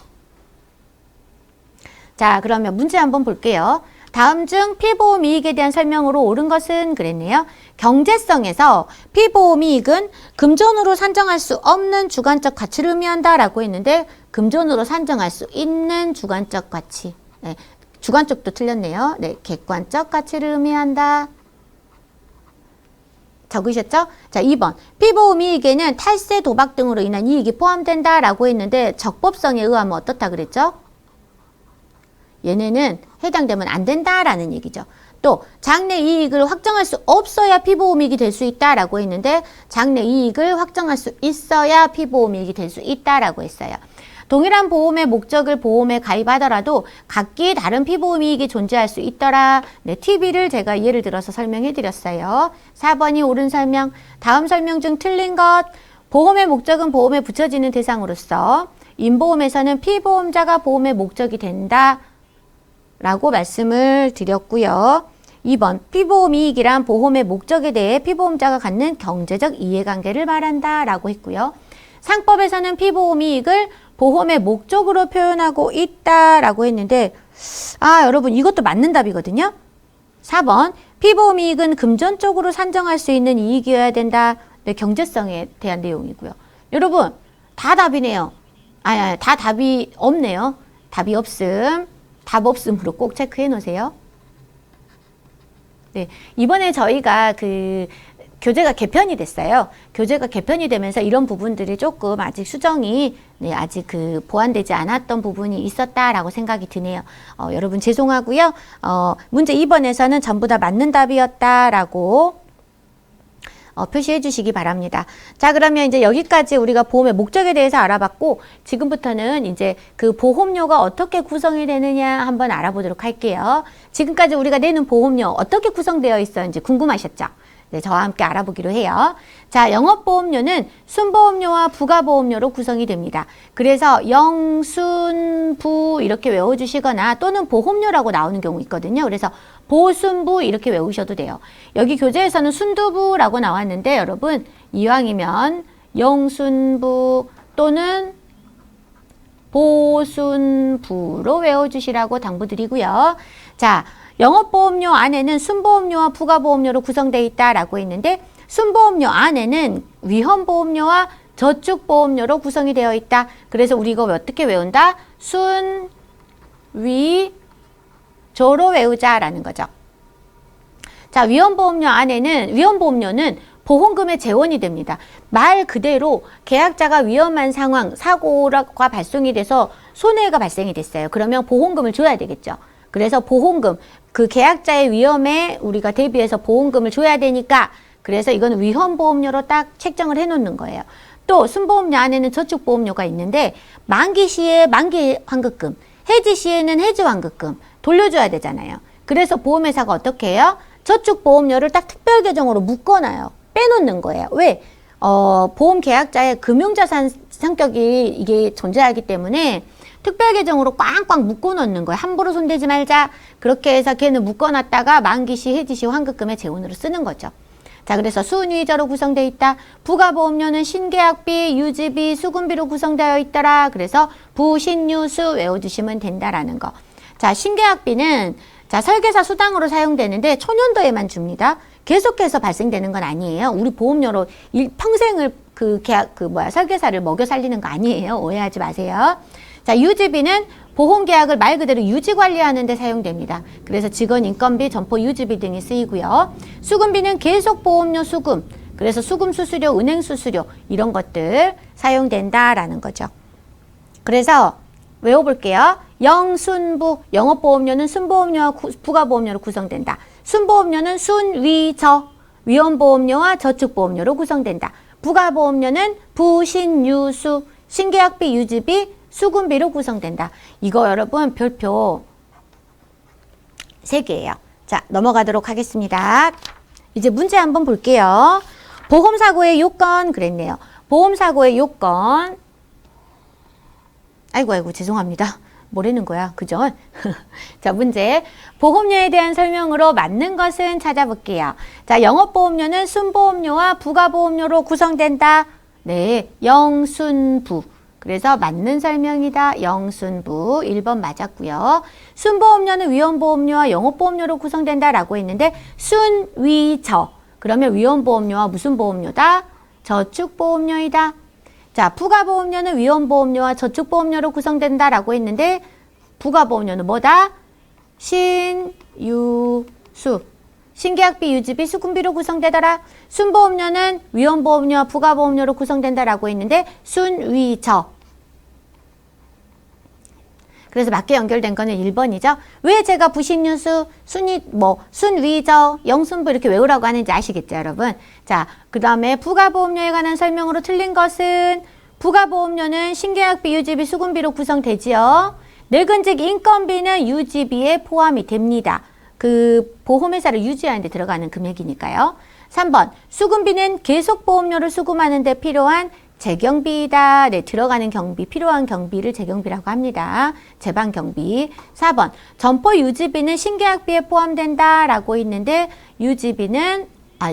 자, 그러면 문제 한번 볼게요. 다음 중 피보험 이익에 대한 설명으로 옳은 것은 그랬네요. 경제성에서 피보험 이익은 금전으로 산정할 수 없는 주관적 가치를 의미한다라고 했는데 금전으로 산정할 수 있는 주관적 가치. 네, 주관적도 틀렸네요. 네, 객관적 가치를 의미한다. 적으셨죠? 자, 2번. 피보험 이익에는 탈세, 도박 등으로 인한 이익이 포함된다라고 했는데 적법성에 의하면 어떻다 그랬죠? 얘네는 해당되면 안 된다라는 얘기죠. 또 장래 이익을 확정할 수 없어야 피보험 이익이 될 수 있다라고 했는데 장래 이익을 확정할 수 있어야 피보험 이익이 될 수 있다라고 했어요. 동일한 보험의 목적을 보험에 가입하더라도 각기 다른 피보험 이익이 존재할 수 있더라. 네, TV를 제가 예를 들어서 설명해 드렸어요. 4번이 옳은 설명. 다음 설명 중 틀린 것. 보험의 목적은 보험에 붙여지는 대상으로서 인보험에서는 피보험자가 보험의 목적이 된다. 라고 말씀을 드렸고요. 2번, 피보험 이익이란 보험의 목적에 대해 피보험자가 갖는 경제적 이해관계를 말한다. 라고 했고요. 상법에서는 피보험 이익을 보험의 목적으로 표현하고 있다라고 했는데 여러분 이것도 맞는 답이거든요. 4번 피보험 이익은 금전적으로 산정할 수 있는 이익이어야 된다. 네, 경제성에 대한 내용이고요. 여러분 다 답이네요. 다 답이 없네요. 답이 없음. 답 없음으로 꼭 체크해 놓으세요. 네, 이번에 저희가 교재가 개편이 됐어요. 교재가 개편이 되면서 이런 부분들이 조금 아직 수정이 아직 보완되지 않았던 부분이 있었다라고 생각이 드네요. 여러분 죄송하고요. 문제 2번에서는 전부 다 맞는 답이었다라고 표시해 주시기 바랍니다. 자, 그러면 이제 여기까지 우리가 보험의 목적에 대해서 알아봤고, 지금부터는 이제 그 보험료가 어떻게 구성이 되느냐 한번 알아보도록 할게요. 지금까지 우리가 내는 보험료 어떻게 구성되어 있었는지 궁금하셨죠? 네, 저와 함께 알아보기로 해요. 자, 영업보험료는 순보험료와 부가보험료로 구성이 됩니다. 그래서 영순부 이렇게 외워주시거나 또는 보험료라고 나오는 경우 있거든요. 그래서 보순부 이렇게 외우셔도 돼요. 여기 교재에서는 순두부라고 나왔는데 여러분 이왕이면 영순부 또는 보순부로 외워주시라고 당부드리고요. 자, 영업보험료 안에는 순보험료와 부가보험료로 구성되어 있다라고 했는데 순보험료 안에는 위험보험료와 저축보험료로 구성이 되어 있다. 그래서 우리 이거 어떻게 외운다? 순, 위, 조로 외우자라는 거죠. 자, 위험보험료는 보험금의 재원이 됩니다. 말 그대로 계약자가 위험한 상황, 사고가 발생이 돼서 손해가 발생이 됐어요. 그러면 보험금을 줘야 되겠죠. 그래서 보험금, 그 계약자의 위험에 우리가 대비해서 보험금을 줘야 되니까 그래서 이건 위험보험료로 딱 책정을 해 놓는 거예요. 또 순보험료 안에는 저축보험료가 있는데 만기 시에 만기 환급금, 해지 시에는 해지 환급금 돌려줘야 되잖아요. 그래서 보험회사가 어떻게 해요? 저축보험료를 딱 특별 계정으로 묶어놔요. 빼놓는 거예요. 왜? 보험 계약자의 금융자산 성격이 이게 존재하기 때문에 특별 계정으로 꽝꽝 묶어놓는 거예요. 함부로 손대지 말자. 그렇게 해서 걔는 묶어놨다가 만기 시, 해지 시 환급금의 재원으로 쓰는 거죠. 자, 그래서 순위이자로 구성되어 있다. 부가보험료는 신계약비, 유지비, 수금비로 구성되어 있더라. 그래서 부신유수 외워주시면 된다라는 거. 자, 신계약비는 자, 설계사 수당으로 사용되는데 초년도에만 줍니다. 계속해서 발생되는 건 아니에요. 우리 보험료로 평생을 설계사를 먹여 살리는 거 아니에요. 오해하지 마세요. 자, 유지비는 보험계약을 말 그대로 유지관리하는 데 사용됩니다. 그래서 직원 인건비, 점포 유지비 등이 쓰이고요. 수금비는 계속보험료 수금, 그래서 수금 수수료, 은행 수수료 이런 것들 사용된다라는 거죠. 그래서 외워볼게요. 영순부, 영업보험료는 순보험료와 부가보험료로 구성된다. 순보험료는 순위저, 위험보험료와 저축보험료로 구성된다. 부가보험료는 부신유수, 신계약비, 유지비, 수금비로 구성된다. 이거 여러분 별표 3개예요. 자, 넘어가도록 하겠습니다. 이제 문제 한번 볼게요. 보험사고의 요건 그랬네요. 보험사고의 요건. 아이고 죄송합니다. 뭐라는 거야, 그죠? 자, 문제. 보험료에 대한 설명으로 맞는 것은 찾아볼게요. 자, 영업보험료는 순보험료와 부가보험료로 구성된다. 네, 영순부. 그래서 맞는 설명이다. 영순부. 1번 맞았고요. 순보험료는 위험보험료와 영업보험료로 구성된다라고 했는데 순위저. 그러면 위험보험료와 무슨 보험료다? 저축보험료이다. 자, 부가보험료는 위험보험료와 저축보험료로 구성된다라고 했는데 부가보험료는 뭐다? 신유수. 신계약비, 유지비, 수금비로 구성되더라. 순보험료는 위험보험료와 부가보험료로 구성된다라고 했는데 순위저. 그래서 맞게 연결된 거는 1번이죠. 왜 제가 부신유수, 순위저, 영순부 이렇게 외우라고 하는지 아시겠죠, 여러분? 자, 그 다음에 부가보험료에 관한 설명으로 틀린 것은 부가보험료는 신계약비, 유지비, 수금비로 구성되지요. 늙은직 인건비는 유지비에 포함이 됩니다. 그 보험회사를 유지하는 데 들어가는 금액이니까요. 3번, 수금비는 계속보험료를 수금하는 데 필요한 재경비이다. 네, 들어가는 경비, 필요한 경비를 재경비라고 합니다. 재방경비. 4번, 점포 유지비는 신계약비에 포함된다. 라고 있는데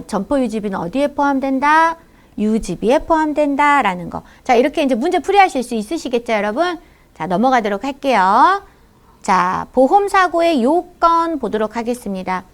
점포 유지비는 어디에 포함된다? 유지비에 포함된다. 라는 거. 자, 이렇게 이제 문제 풀이하실 수 있으시겠죠, 여러분? 자, 넘어가도록 할게요. 자, 보험사고의 요건 보도록 하겠습니다.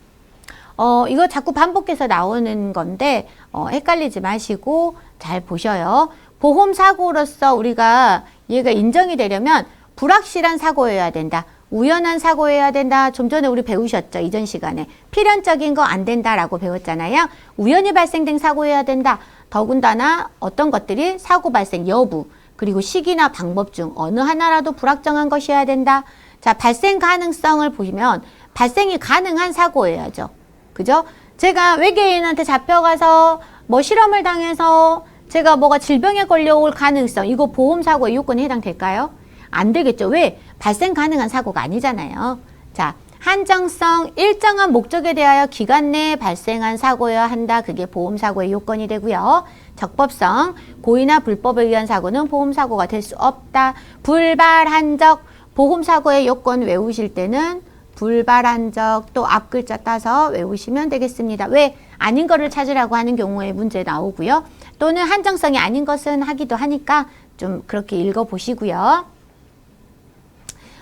이거 자꾸 반복해서 나오는 건데, 헷갈리지 마시고 잘 보셔요. 보험사고로서 우리가 얘가 인정이 되려면 불확실한 사고여야 된다. 우연한 사고여야 된다. 좀 전에 우리 배우셨죠? 이전 시간에. 필연적인 거 안 된다라고 배웠잖아요. 우연히 발생된 사고여야 된다. 더군다나 어떤 것들이 사고 발생 여부, 그리고 시기나 방법 중 어느 하나라도 불확정한 것이어야 된다. 자, 발생 가능성을 보시면 발생이 가능한 사고여야죠. 그죠? 제가 외계인한테 잡혀가서 뭐 실험을 당해서 제가 뭐가 질병에 걸려올 가능성, 이거 보험사고의 요건에 해당될까요? 안 되겠죠. 왜? 발생 가능한 사고가 아니잖아요. 자, 한정성, 일정한 목적에 대하여 기간 내에 발생한 사고여야 한다. 그게 보험사고의 요건이 되고요. 적법성, 고의나 불법에 의한 사고는 보험사고가 될 수 없다. 불발한 적, 보험사고의 요건 외우실 때는 불발한 적 또 앞글자 따서 외우시면 되겠습니다. 왜? 아닌 거를 찾으라고 하는 경우에 문제 나오고요. 또는 한정성이 아닌 것은 하기도 하니까 좀 그렇게 읽어보시고요.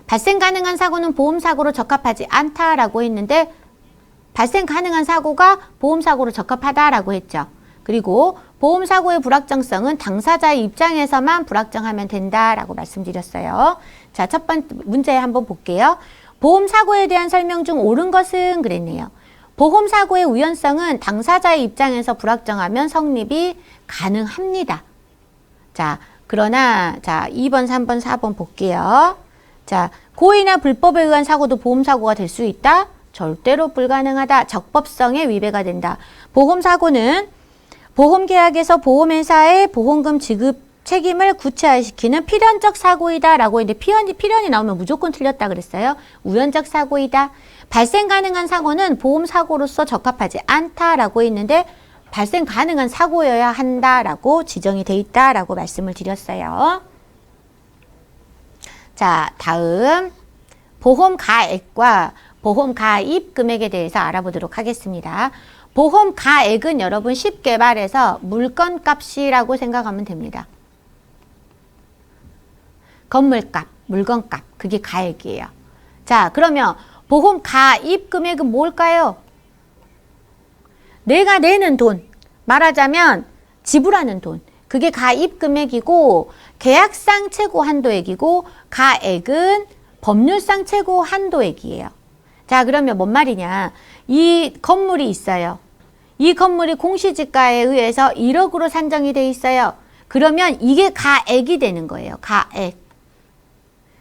발생 가능한 사고는 보험사고로 적합하지 않다라고 했는데 발생 가능한 사고가 보험사고로 적합하다라고 했죠. 그리고 보험사고의 불확정성은 당사자의 입장에서만 불확정하면 된다라고 말씀드렸어요. 자, 첫 번째 문제 한번 볼게요. 보험사고에 대한 설명 중 옳은 것은 그랬네요. 보험사고의 우연성은 당사자의 입장에서 불확정하면 성립이 가능합니다. 자, 그러나 자 2번, 3번, 4번 볼게요. 자, 고의나 불법에 의한 사고도 보험사고가 될 수 있다? 절대로 불가능하다. 적법성에 위배가 된다. 보험사고는 보험계약에서 보험회사의 보험금 지급 책임을 구체화시키는 필연적 사고이다 라고 했는데 필연이 나오면 무조건 틀렸다 그랬어요. 우연적 사고이다. 발생 가능한 사고는 보험사고로서 적합하지 않다라고 했는데 발생 가능한 사고여야 한다라고 지정이 돼 있다라고 말씀을 드렸어요. 자, 다음 보험 가액과 보험 가입 금액에 대해서 알아보도록 하겠습니다. 보험 가액은 여러분 쉽게 말해서 물건값이라고 생각하면 됩니다. 건물값, 물건값, 그게 가액이에요. 자, 그러면 보험 가입 금액은 뭘까요? 내가 내는 돈, 말하자면 지불하는 돈, 그게 가입 금액이고 계약상 최고 한도액이고 가액은 법률상 최고 한도액이에요. 자, 그러면 뭔 말이냐? 이 건물이 있어요. 이 건물이 공시지가에 의해서 1억으로 산정이 돼 있어요. 그러면 이게 가액이 되는 거예요. 가액.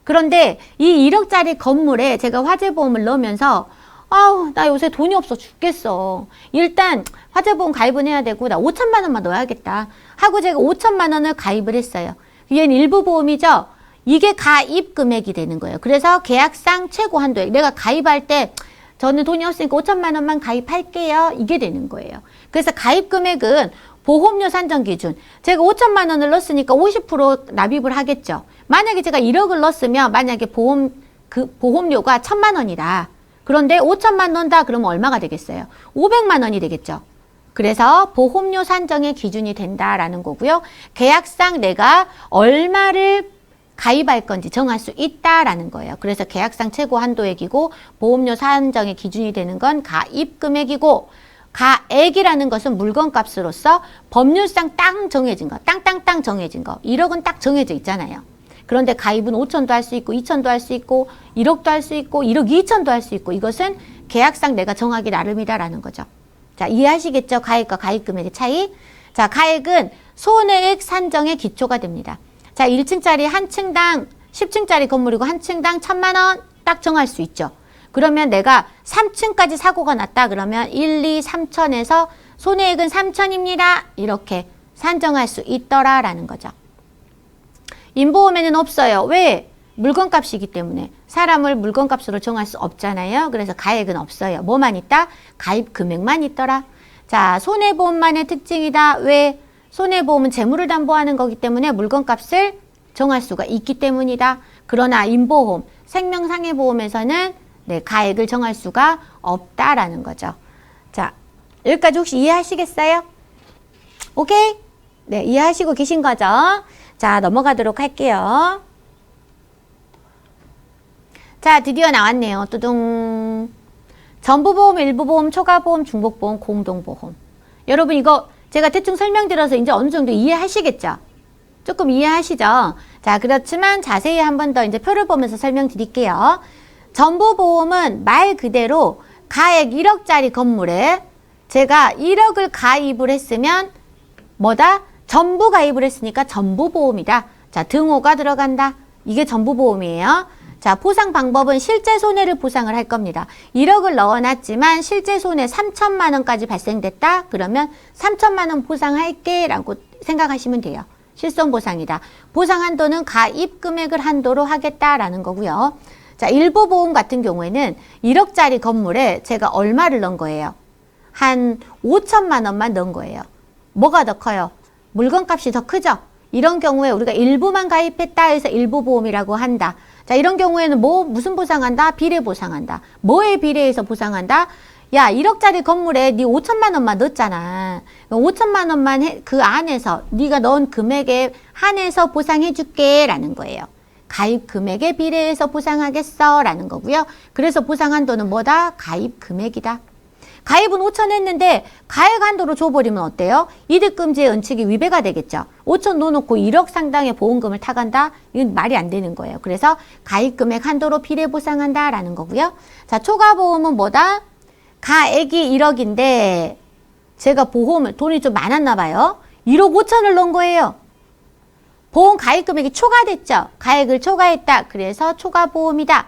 그런데 이 1억짜리 건물에 제가 화재보험을 넣으면서 아우, 나 요새 돈이 없어 죽겠어. 일단 화재보험 가입은 해야 되고 나 5천만 원만 넣어야겠다. 하고 제가 5천만 원을 가입을 했어요. 얘는 일부 보험이죠. 이게 가입 금액이 되는 거예요. 그래서 계약상 최고 한도액. 내가 가입할 때 저는 돈이 없으니까 5천만 원만 가입할게요. 이게 되는 거예요. 그래서 가입 금액은 보험료 산정 기준. 제가 5천만 원을 넣었으니까 50% 납입을 하겠죠. 만약에 제가 1억을 넣었으면 만약에 보험료가 1,000만 원이다. 그런데 5천만 넣는다 그러면 얼마가 되겠어요? 500만 원이 되겠죠. 그래서 보험료 산정의 기준이 된다라는 거고요. 계약상 내가 얼마를 가입할 건지 정할 수 있다라는 거예요. 그래서 계약상 최고 한도액이고 보험료 산정의 기준이 되는 건 가입 금액이고 가액이라는 것은 물건값으로서 법률상 딱 정해진 거, 땅땅땅 정해진 거. 1억은 딱 정해져 있잖아요. 그런데 가입은 5천도 할 수 있고 2천도 할 수 있고 1억도 할 수 있고 1억 2천도 할 수 있고 이것은 계약상 내가 정하기 나름이다라는 거죠. 자, 이해하시겠죠? 가액과 가입 금액의 차이. 자, 가액은 손해액 산정의 기초가 됩니다. 자, 1층짜리 한 층당 10층짜리 건물이고 한 층당 1,000만 원 딱 정할 수 있죠. 그러면 내가 3층까지 사고가 났다 그러면 1, 2, 3천에서 손해액은 3천입니다. 이렇게 산정할 수 있더라라는 거죠. 인보험에는 없어요. 왜? 물건값이기 때문에 사람을 물건값으로 정할 수 없잖아요. 그래서 가액은 없어요. 뭐만 있다? 가입 금액만 있더라. 자, 손해보험만의 특징이다. 왜? 손해보험은 재물을 담보하는 거기 때문에 물건값을 정할 수가 있기 때문이다. 그러나 인보험, 생명상해보험에서는 네, 가액을 정할 수가 없다라는 거죠. 자, 여기까지 혹시 이해하시겠어요? 오케이? 네, 이해하시고 계신 거죠? 자, 넘어가도록 할게요. 자, 드디어 나왔네요. 뚜둥. 전부보험, 일부보험, 초과보험, 중복보험, 공동보험. 여러분 이거 제가 대충 설명드려서 이제 어느 정도 이해하시겠죠? 조금 이해하시죠? 자, 그렇지만 자세히 한 번 더 이제 표를 보면서 설명드릴게요. 전부보험은 말 그대로 가액 1억짜리 건물에 제가 1억을 가입을 했으면 뭐다? 전부 가입을 했으니까 전부보험이다. 자, 등호가 들어간다. 이게 전부보험이에요. 자, 보상 방법은 실제 손해를 보상을 할 겁니다. 1억을 넣어놨지만 실제 손해 3천만 원까지 발생됐다? 그러면 3천만 원 보상할게 라고 생각하시면 돼요. 실손보상이다. 보상 한도는 가입 금액을 한도로 하겠다라는 거고요. 자, 일부 보험 같은 경우에는 1억짜리 건물에 제가 얼마를 넣은 거예요? 한 5천만 원만 넣은 거예요. 뭐가 더 커요? 물건값이 더 크죠? 이런 경우에 우리가 일부만 가입했다 해서 일부 보험이라고 한다. 자, 이런 경우에는 무슨 보상한다? 비례 보상한다. 뭐에 비례해서 보상한다? 야, 1억짜리 건물에 네 5천만 원만 넣었잖아. 5천만 원만 그 안에서 네가 넣은 금액에 한해서 보상해 줄게 라는 거예요. 가입 금액에 비례해서 보상하겠어 라는 거고요. 그래서 보상 한도는 뭐다? 가입 금액이다. 가입은 5천 했는데 가액 한도로 줘버리면 어때요? 이득금지의 원칙이 위배가 되겠죠. 5천 넣어놓고 1억 상당의 보험금을 타간다? 이건 말이 안 되는 거예요. 그래서 가입 금액 한도로 비례 보상한다 라는 거고요. 자, 초과보험은 뭐다? 가액이 1억인데 제가 보험을 돈이 좀 많았나 봐요. 1억 5천을 넣은 거예요. 보험 가입 금액이 초과됐죠. 가액을 초과했다. 그래서 초과보험이다.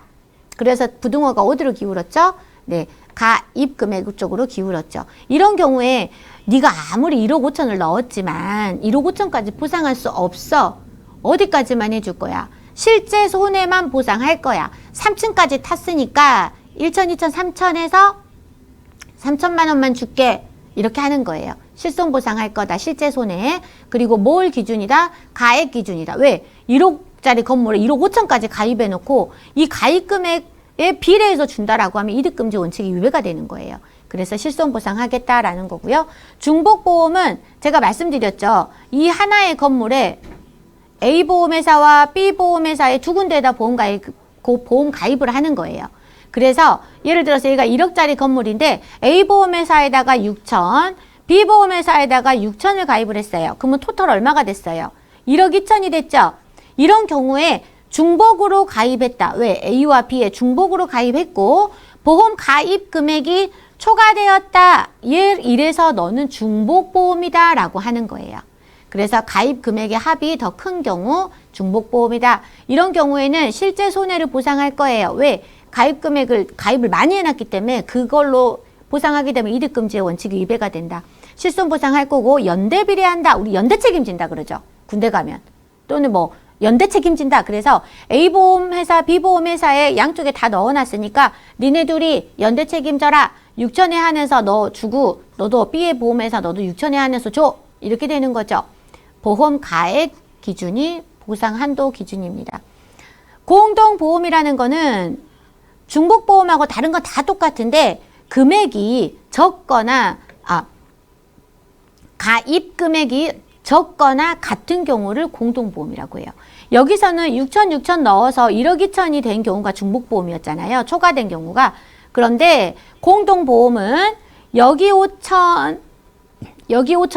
그래서 부등호가 어디로 기울었죠? 네, 가입 금액 쪽으로 기울었죠. 이런 경우에 네가 아무리 1억 5천을 넣었지만 1억 5천까지 보상할 수 없어. 어디까지만 해줄 거야? 실제 손해만 보상할 거야. 3층까지 탔으니까 1천, 2천, 3천에서 3천만 원만 줄게. 이렇게 하는 거예요. 실손보상할 거다. 실제 손해. 그리고 뭘 기준이다? 가액 기준이다. 왜? 1억짜리 건물에 1억 5천까지 가입해놓고 이 가입 금액에 비례해서 준다라고 하면 이득금지 원칙이 위배가 되는 거예요. 그래서 실손보상하겠다라는 거고요. 중복보험은 제가 말씀드렸죠. 이 하나의 건물에 A보험회사와 B보험회사의 두 군데에다 보험 가입을 하는 거예요. 그래서 예를 들어서 얘가 1억짜리 건물인데 A보험회사에다가 6천, B보험회사에다가 6천을 가입을 했어요. 그러면 토탈 얼마가 됐어요? 1억 2천이 됐죠? 이런 경우에 중복으로 가입했다. 왜? A와 B에 중복으로 가입했고 보험 가입 금액이 초과되었다. 이래서 너는 중복보험이다 라고 하는 거예요. 그래서 가입 금액의 합이 더 큰 경우 중복보험이다. 이런 경우에는 실제 손해를 보상할 거예요. 왜? 가입을 많이 해놨기 때문에 그걸로 보상하게 되면 이득금지의 원칙이 위배가 된다. 실손보상할 거고 연대 비례한다. 우리 연대 책임진다 그러죠. 군대 가면. 또는 뭐 연대 책임진다. 그래서 A보험회사, B보험회사에 양쪽에 다 넣어놨으니까 니네 둘이 연대 책임져라. 6천에 한해서 너 주고 너도 B의 보험회사 너도 6천에 한해서 줘. 이렇게 되는 거죠. 보험 가액 기준이 보상 한도 기준입니다. 공동보험이라는 거는 중복보험하고 다른 건 다 똑같은데 금액이 적거나 가입 금액이 적거나 같은 경우를 공동보험이라고 해요. 여기서는 6천 넣어서 1억 2천이 된 경우가 중복보험이었잖아요. 초과된 경우가. 그런데 공동보험은 여기 5천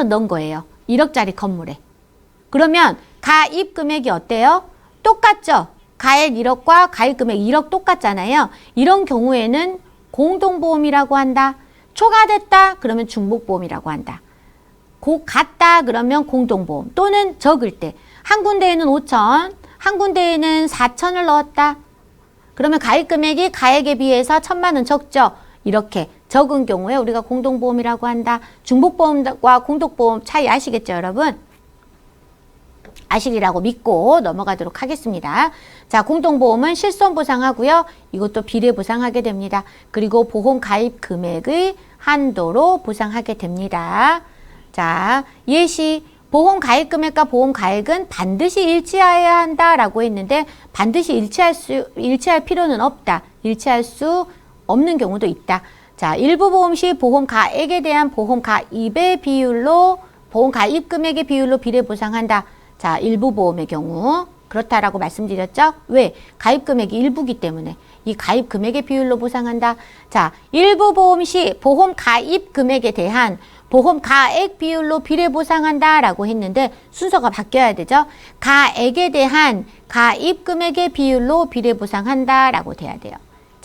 넣은 거예요. 1억짜리 건물에. 그러면 가입 금액이 어때요? 똑같죠? 가액 1억과 가입 금액 1억 똑같잖아요. 이런 경우에는 공동보험이라고 한다. 초과됐다 그러면 중복보험이라고 한다. 같다 그러면 공동보험. 또는 적을 때 한 군데에는 5천, 한 군데에는 4천을 넣었다. 그러면 가입 금액이 가액에 비해서 1,000만 원 적죠. 이렇게 적은 경우에 우리가 공동보험이라고 한다. 중복보험과 공동보험 차이 아시겠죠, 여러분? 아시리라고 믿고 넘어가도록 하겠습니다. 자, 공동보험은 실손보상하고요. 이것도 비례보상하게 됩니다. 그리고 보험 가입 금액의 한도로 보상하게 됩니다. 자, 예시 보험 가입 금액과 보험 가액은 반드시 일치해야 한다라고 했는데 반드시 일치할 필요는 없다. 일치할 수 없는 경우도 있다. 자, 일부 보험 시 보험 가액에 대한 보험 가입의 비율로 보험 가입 금액의 비율로 비례 보상한다. 자, 일부 보험의 경우 그렇다라고 말씀드렸죠? 왜? 가입 금액이 일부기 때문에 이 가입 금액의 비율로 보상한다. 자, 일부 보험 시 보험 가입 금액에 대한 보험 가액 비율로 비례 보상한다 라고 했는데 순서가 바뀌어야 되죠. 가액에 대한 가입 금액의 비율로 비례 보상한다 라고 돼야 돼요.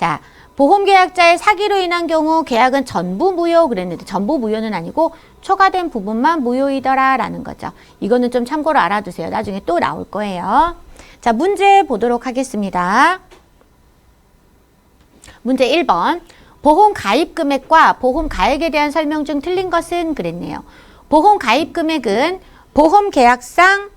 자, 보험계약자의 사기로 인한 경우 계약은 전부 무효 그랬는데 전부 무효는 아니고 초과된 부분만 무효이더라 라는 거죠. 이거는 좀 참고로 알아두세요. 나중에 또 나올 거예요. 자, 문제 보도록 하겠습니다. 문제 1번. 보험 가입 금액과 보험 가액에 대한 설명 중 틀린 것은 그랬네요. 보험 가입 금액은 보험 계약상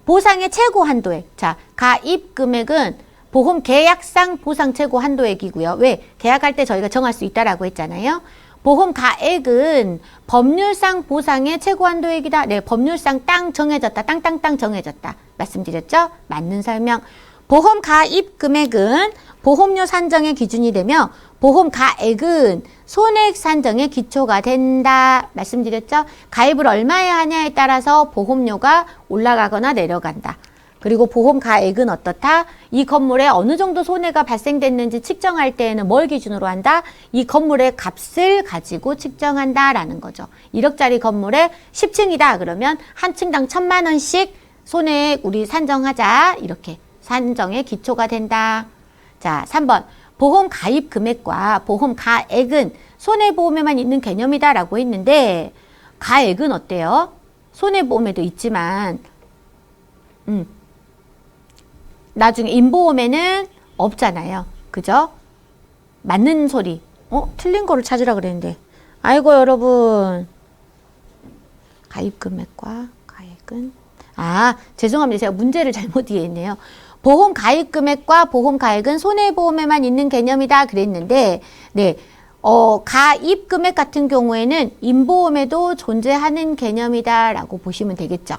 보상의 최고 한도액. 자, 가입 금액은 보험 계약상 보상 최고 한도액이고요. 왜? 계약할 때 저희가 정할 수 있다라고 했잖아요. 보험 가액은 법률상 보상의 최고 한도액이다. 네, 법률상 땅 정해졌다. 땅 정해졌다. 말씀드렸죠? 맞는 설명. 보험 가입 금액은 보험료 산정의 기준이 되며 보험 가액은 손해액 산정의 기초가 된다. 말씀드렸죠? 가입을 얼마에 하냐에 따라서 보험료가 올라가거나 내려간다. 그리고 보험 가액은 어떻다? 이 건물에 어느 정도 손해가 발생됐는지 측정할 때에는 뭘 기준으로 한다? 이 건물의 값을 가지고 측정한다라는 거죠. 1억짜리 건물에 10층이다. 그러면 한 층당 1,000만 원씩 손해액 우리 산정하자. 이렇게 산정의 기초가 된다. 자, 3번. 보험 가입 금액과 보험 가액은 손해보험에만 있는 개념이다라고 했는데 가액은 어때요? 손해보험에도 있지만 나중에 인보험에는 없잖아요. 그죠? 맞는 소리. 틀린 거를 찾으라 그랬는데. 아이고 여러분. 가입 금액과 가액은 죄송합니다. 제가 문제를 잘못 이해했네요. 보험 가입 금액과 보험 가액은 손해보험에만 있는 개념이다 그랬는데 네, 가입 금액 같은 경우에는 인보험에도 존재하는 개념이다라고 보시면 되겠죠.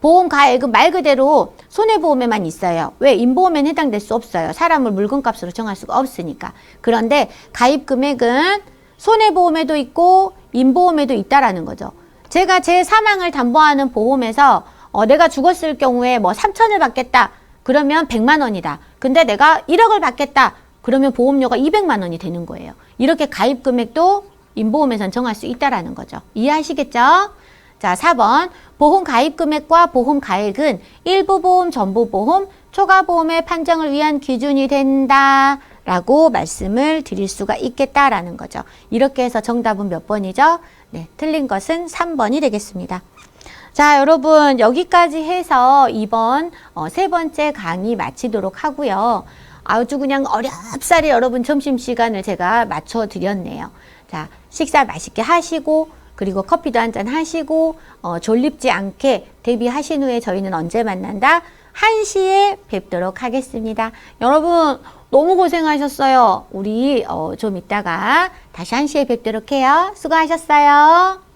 보험 가액은 말 그대로 손해보험에만 있어요. 왜? 인보험에는 해당될 수 없어요. 사람을 물건값으로 정할 수가 없으니까. 그런데 가입 금액은 손해보험에도 있고 인보험에도 있다라는 거죠. 제가 제 사망을 담보하는 보험에서 내가 죽었을 경우에 뭐 3천을 받겠다. 그러면 100만 원이다. 근데 내가 1억을 받겠다. 그러면 보험료가 200만 원이 되는 거예요. 이렇게 가입 금액도 인보험에선 정할 수 있다라는 거죠. 이해하시겠죠? 자, 4번. 보험 가입 금액과 보험 가액은 일부 보험, 전부 보험, 초과 보험의 판정을 위한 기준이 된다. 라고 말씀을 드릴 수가 있겠다라는 거죠. 이렇게 해서 정답은 몇 번이죠? 네, 틀린 것은 3번이 되겠습니다. 자, 여러분 여기까지 해서 이번 세 번째 강의 마치도록 하고요. 아주 그냥 어렵사리 여러분 점심시간을 제가 맞춰드렸네요. 자, 식사 맛있게 하시고 그리고 커피도 한잔 하시고 졸립지 않게 대비하신 후에 저희는 언제 만난다? 1시에 뵙도록 하겠습니다. 여러분 너무 고생하셨어요. 우리 좀 이따가 다시 1시에 뵙도록 해요. 수고하셨어요.